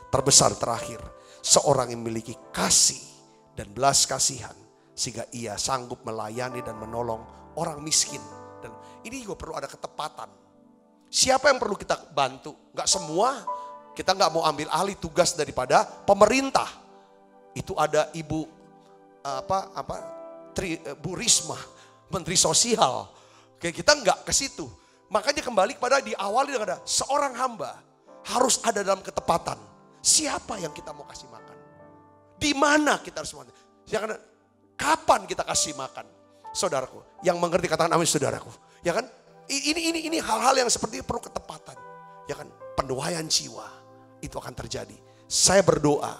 Terbesar terakhir. Seorang yang memiliki kasih dan belas kasihan. Sehingga ia sanggup melayani dan menolong orang miskin. Dan ini juga perlu ada ketepatan. Siapa yang perlu kita bantu? Gak semua. Kita gak mau ambil alih tugas daripada pemerintah. Itu ada Ibu Bu Risma, Menteri Sosial. Oke, kita gak ke situ. Makanya kembali kepada di awal dengan ada seorang hamba harus ada dalam ketepatan. Siapa yang kita mau kasih makan? Di mana kita harus makan? Kapan kita kasih makan? Saudaraku, yang mengerti katakan amin saudaraku. Ya kan? Ini hal-hal yang seperti perlu ketepatan. Ya kan? Penuaian jiwa itu akan terjadi. Saya berdoa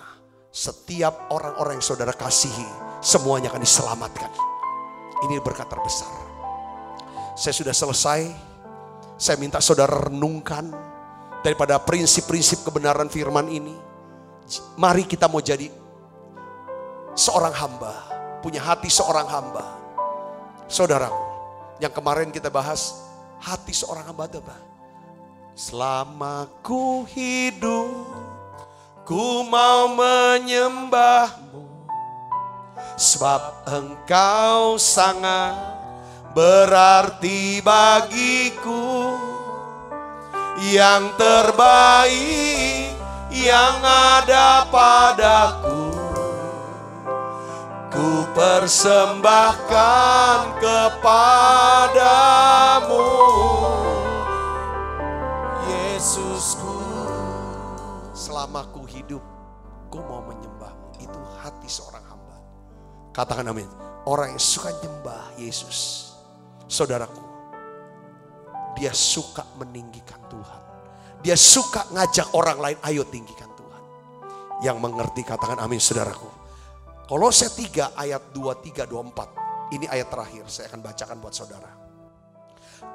setiap orang-orang yang saudara kasihi semuanya akan diselamatkan. Ini berkat terbesar. Saya sudah selesai. Saya minta saudara renungkan daripada prinsip-prinsip kebenaran firman ini. Mari kita mau jadi seorang hamba, punya hati seorang hamba. Saudaraku, yang kemarin kita bahas, hati seorang hamba itu apa? Selama ku hidup, ku mau menyembahmu, sebab engkau sangat berarti bagiku. Yang terbaik yang ada padaku, ku persembahkan kepadamu, Yesusku. Selama ku hidup, ku mau menyembahmu. Itu hati seorang hamba. Katakan amin. Orang yang suka nyembah Yesus, saudaraku, dia suka meninggikan Tuhan. Dia suka ngajak orang lain, ayo tinggikan Tuhan. Yang mengerti katakan amin saudaraku. Kolose 3 ayat 23, 24. Ini ayat terakhir saya akan bacakan buat saudara.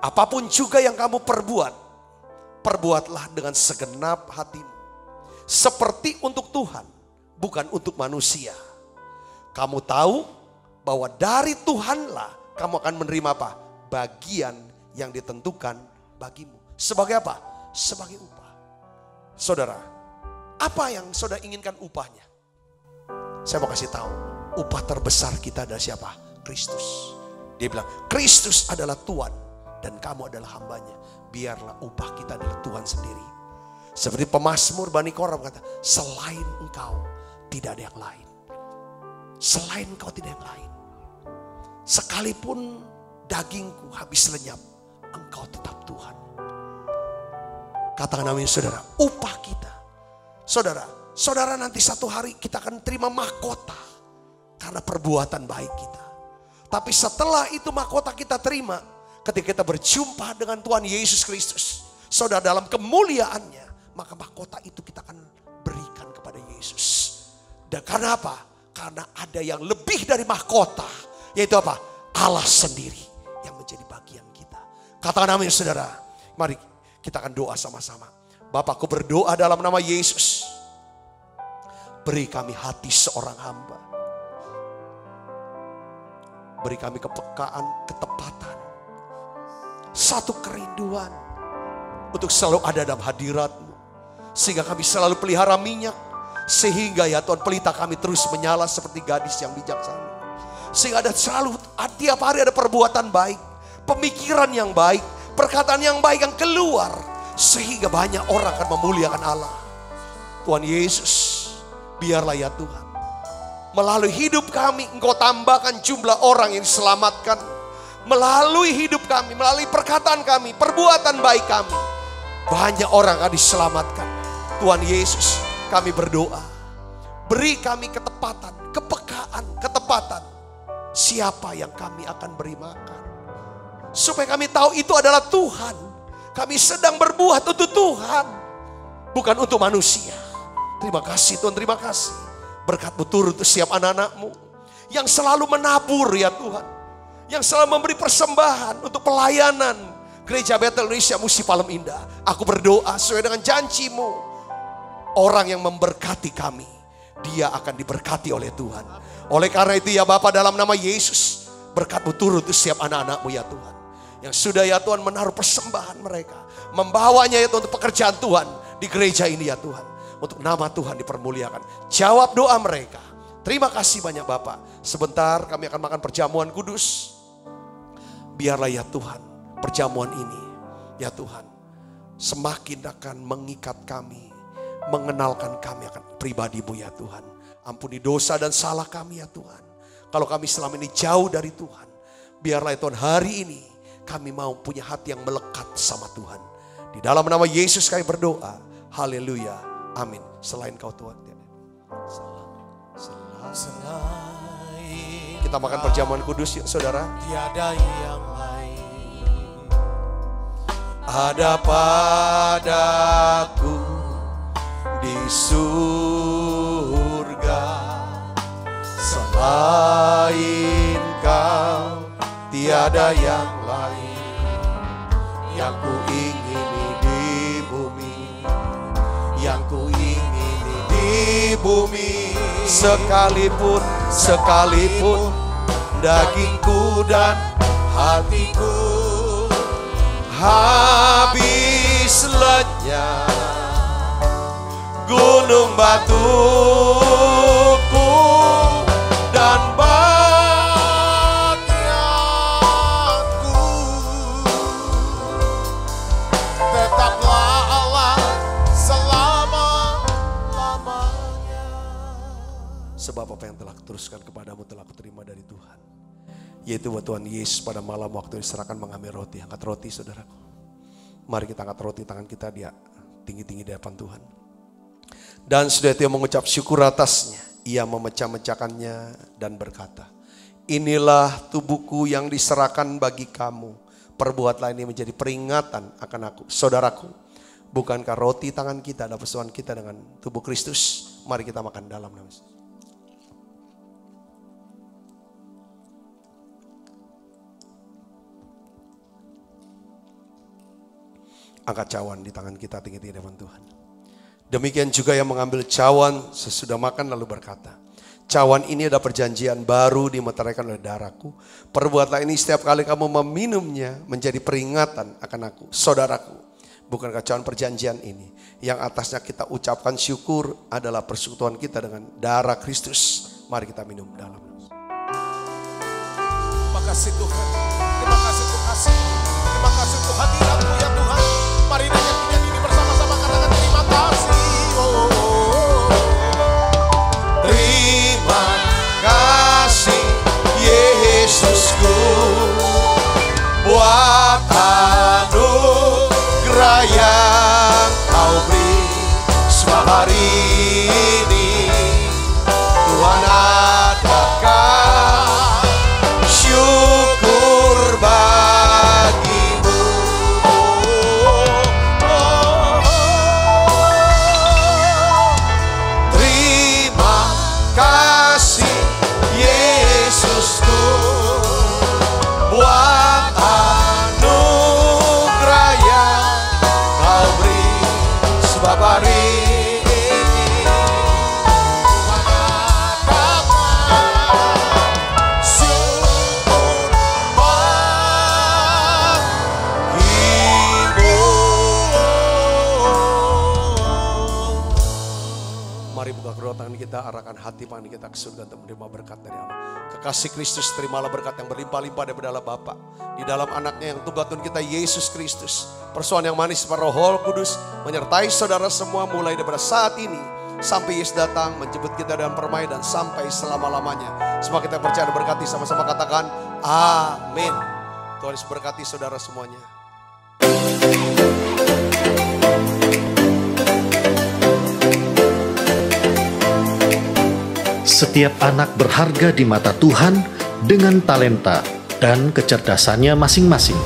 Apapun juga yang kamu perbuat, perbuatlah dengan segenap hatimu. Seperti untuk Tuhan, bukan untuk manusia. Kamu tahu bahwa dari Tuhanlah kamu akan menerima apa? Bagian yang ditentukan bagimu. Sebagai apa? Sebagai upah. Saudara, apa yang saudara inginkan upahnya? Saya mau kasih tahu, upah terbesar kita adalah siapa? Kristus. Dia bilang, Kristus adalah Tuhan dan kamu adalah hambanya. Biarlah upah kita adalah Tuhan sendiri. Seperti pemazmur Bani Korah berkata, selain engkau tidak ada yang lain. Selain engkau tidak ada yang lain. Sekalipun dagingku habis lenyap, engkau tetap Tuhan. Katakan amin saudara, upah kita. Saudara nanti satu hari kita akan terima mahkota karena perbuatan baik kita. Tapi setelah itu mahkota kita terima, ketika kita berjumpa dengan Tuhan Yesus Kristus, saudara dalam kemuliaannya, maka mahkota itu kita akan berikan kepada Yesus. Dan karena apa? Karena ada yang lebih dari mahkota, yaitu apa? Allah sendiri yang menjadi bagian kita. Katakan amin saudara. Mari kita akan doa sama-sama. Bapakku berdoa dalam nama Yesus. Beri kami hati seorang hamba. Beri kami kepekaan, ketepatan. Satu kerinduan untuk selalu ada dalam hadirat-Mu. Sehingga kami selalu pelihara minyak. Sehingga ya Tuhan pelita kami terus menyala seperti gadis yang bijaksana. Sehingga ada selalu tiap hari ada perbuatan baik. Pemikiran yang baik. Perkataan yang baik yang keluar. Sehingga banyak orang akan memuliakan Allah. Tuhan Yesus, biarlah ya Tuhan. Melalui hidup kami, Engkau tambahkan jumlah orang yang diselamatkan. Melalui hidup kami, melalui perkataan kami, perbuatan baik kami, banyak orang akan diselamatkan. Tuhan Yesus, kami berdoa, beri kami ketepatan, kepekaan, ketepatan. Siapa yang kami akan beri makan. Supaya kami tahu itu adalah Tuhan. Kami sedang berbuat untuk Tuhan, bukan untuk manusia. Terima kasih Tuhan, terima kasih. Berkat-Mu turun untuk setiap anak-anak-Mu yang selalu menabur ya Tuhan. Yang selalu memberi persembahan untuk pelayanan Gereja Betel Indonesia Musi Palem Indah. Aku berdoa sesuai dengan janji-Mu. Orang yang memberkati kami, dia akan diberkati oleh Tuhan. Oleh karena itu ya Bapa, dalam nama Yesus, berkat-Mu turun untuk setiap anak-anak-Mu ya Tuhan. Yang sudah ya Tuhan menaruh persembahan mereka, membawanya ya Tuhan untuk pekerjaan Tuhan di gereja ini ya Tuhan. Untuk nama Tuhan dipermuliakan. Jawab doa mereka. Terima kasih banyak Bapak. Sebentar kami akan makan perjamuan kudus. Biarlah ya Tuhan, perjamuan ini ya Tuhan semakin akan mengikat kami, mengenalkan kami akan pribadi-Mu ya Tuhan. Ampuni dosa dan salah kami ya Tuhan. Kalau kami selama ini jauh dari Tuhan, biarlah ya Tuhan hari ini kami mau punya hati yang melekat sama Tuhan. Di dalam nama Yesus kami berdoa. Haleluya. Amin. Selain Kau Tuhan. Kita makan perjamuan kudus yuk saudara. Tiada yang lain ada padaku di surga selain Kau. Tiada yang lain yang ku ingini di bumi, yang ku ingini di bumi. Sekalipun dagingku dan hatiku habis lenyap, gunung batuku dan bagianku tetaplah Allah selama-lamanya. Sebab apa yang telah kuteruskan kepadamu telah kuterima dari Tuhan. Yaitu bahwa Tuhan Yesus pada malam waktu diserahkan mengambil roti. Angkat roti saudaraku. Mari kita angkat roti, tangan kita dia tinggi-tinggi di hadapan Tuhan. Dan sudah itu mengucap syukur atasnya. Ia memecah-mecahkannya dan berkata, inilah tubuhku yang diserahkan bagi kamu. Perbuatlah ini menjadi peringatan akan aku. Saudaraku, bukankah roti tangan kita adalah persoalan kita dengan tubuh Kristus? Mari kita makan dalam nama Yesus. Angkat cawan di tangan kita tinggi-tinggi di depan Tuhan. Demikian juga yang mengambil cawan sesudah makan lalu berkata, cawan ini adalah perjanjian baru dimeteraikan oleh darahku. Perbuatlah ini setiap kali kamu meminumnya menjadi peringatan akan aku. Saudaraku, bukankah cawan perjanjian ini yang atasnya kita ucapkan syukur adalah persekutuan kita dengan darah Kristus. Mari kita minum dalam. Terima kasih Tuhan, terima kasih untuk kasih, terima kasih untuk hadirat-Mu ya Tuhan. Mari naikkan pujian ini bersama-sama, katakan terima kasih. Terima kasih Yesusku buat anugerah yang Kau beri. Sebab hari ini Tuhan adakan syukur bagimu. Terima kasih Yesusku buat anugerah yang Kau beri. Sebab hari kita arahkan hati pangan kita ke surga untuk menerima berkat dari Allah. Kekasih Kristus, terimalah berkat yang berlimpah-limpah daripada Allah Bapa di dalam anaknya yang tunggal Tuhan kita Yesus Kristus. Persoalan yang manis Roh Kudus menyertai saudara semua mulai daripada saat ini sampai Yesus datang menjemput kita dalam permai dan sampai selama-lamanya. Semua kita percaya dan berkati, sama-sama katakan amin. Tuhan Yesus berkati saudara semuanya. Setiap anak berharga di mata Tuhan dengan talenta dan kecerdasannya masing-masing.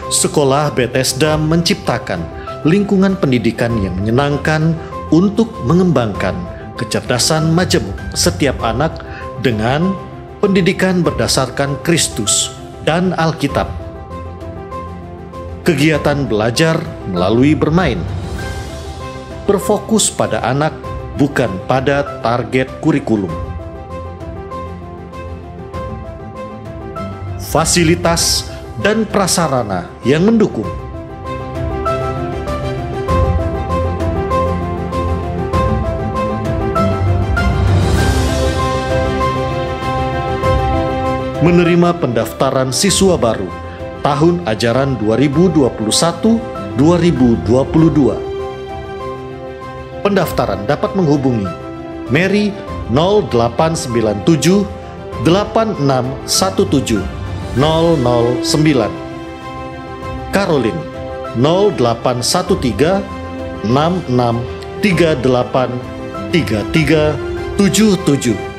Sekolah Bethesda menciptakan lingkungan pendidikan yang menyenangkan untuk mengembangkan kecerdasan majemuk setiap anak dengan pendidikan berdasarkan Kristus dan Alkitab. Kegiatan belajar melalui bermain, berfokus pada anak bukan pada target kurikulum. Fasilitas dan prasarana yang mendukung. Menerima pendaftaran siswa baru tahun ajaran 2021-2022. Pendaftaran dapat menghubungi Mary 0897 8617 009, Caroline 0813 6638 3377.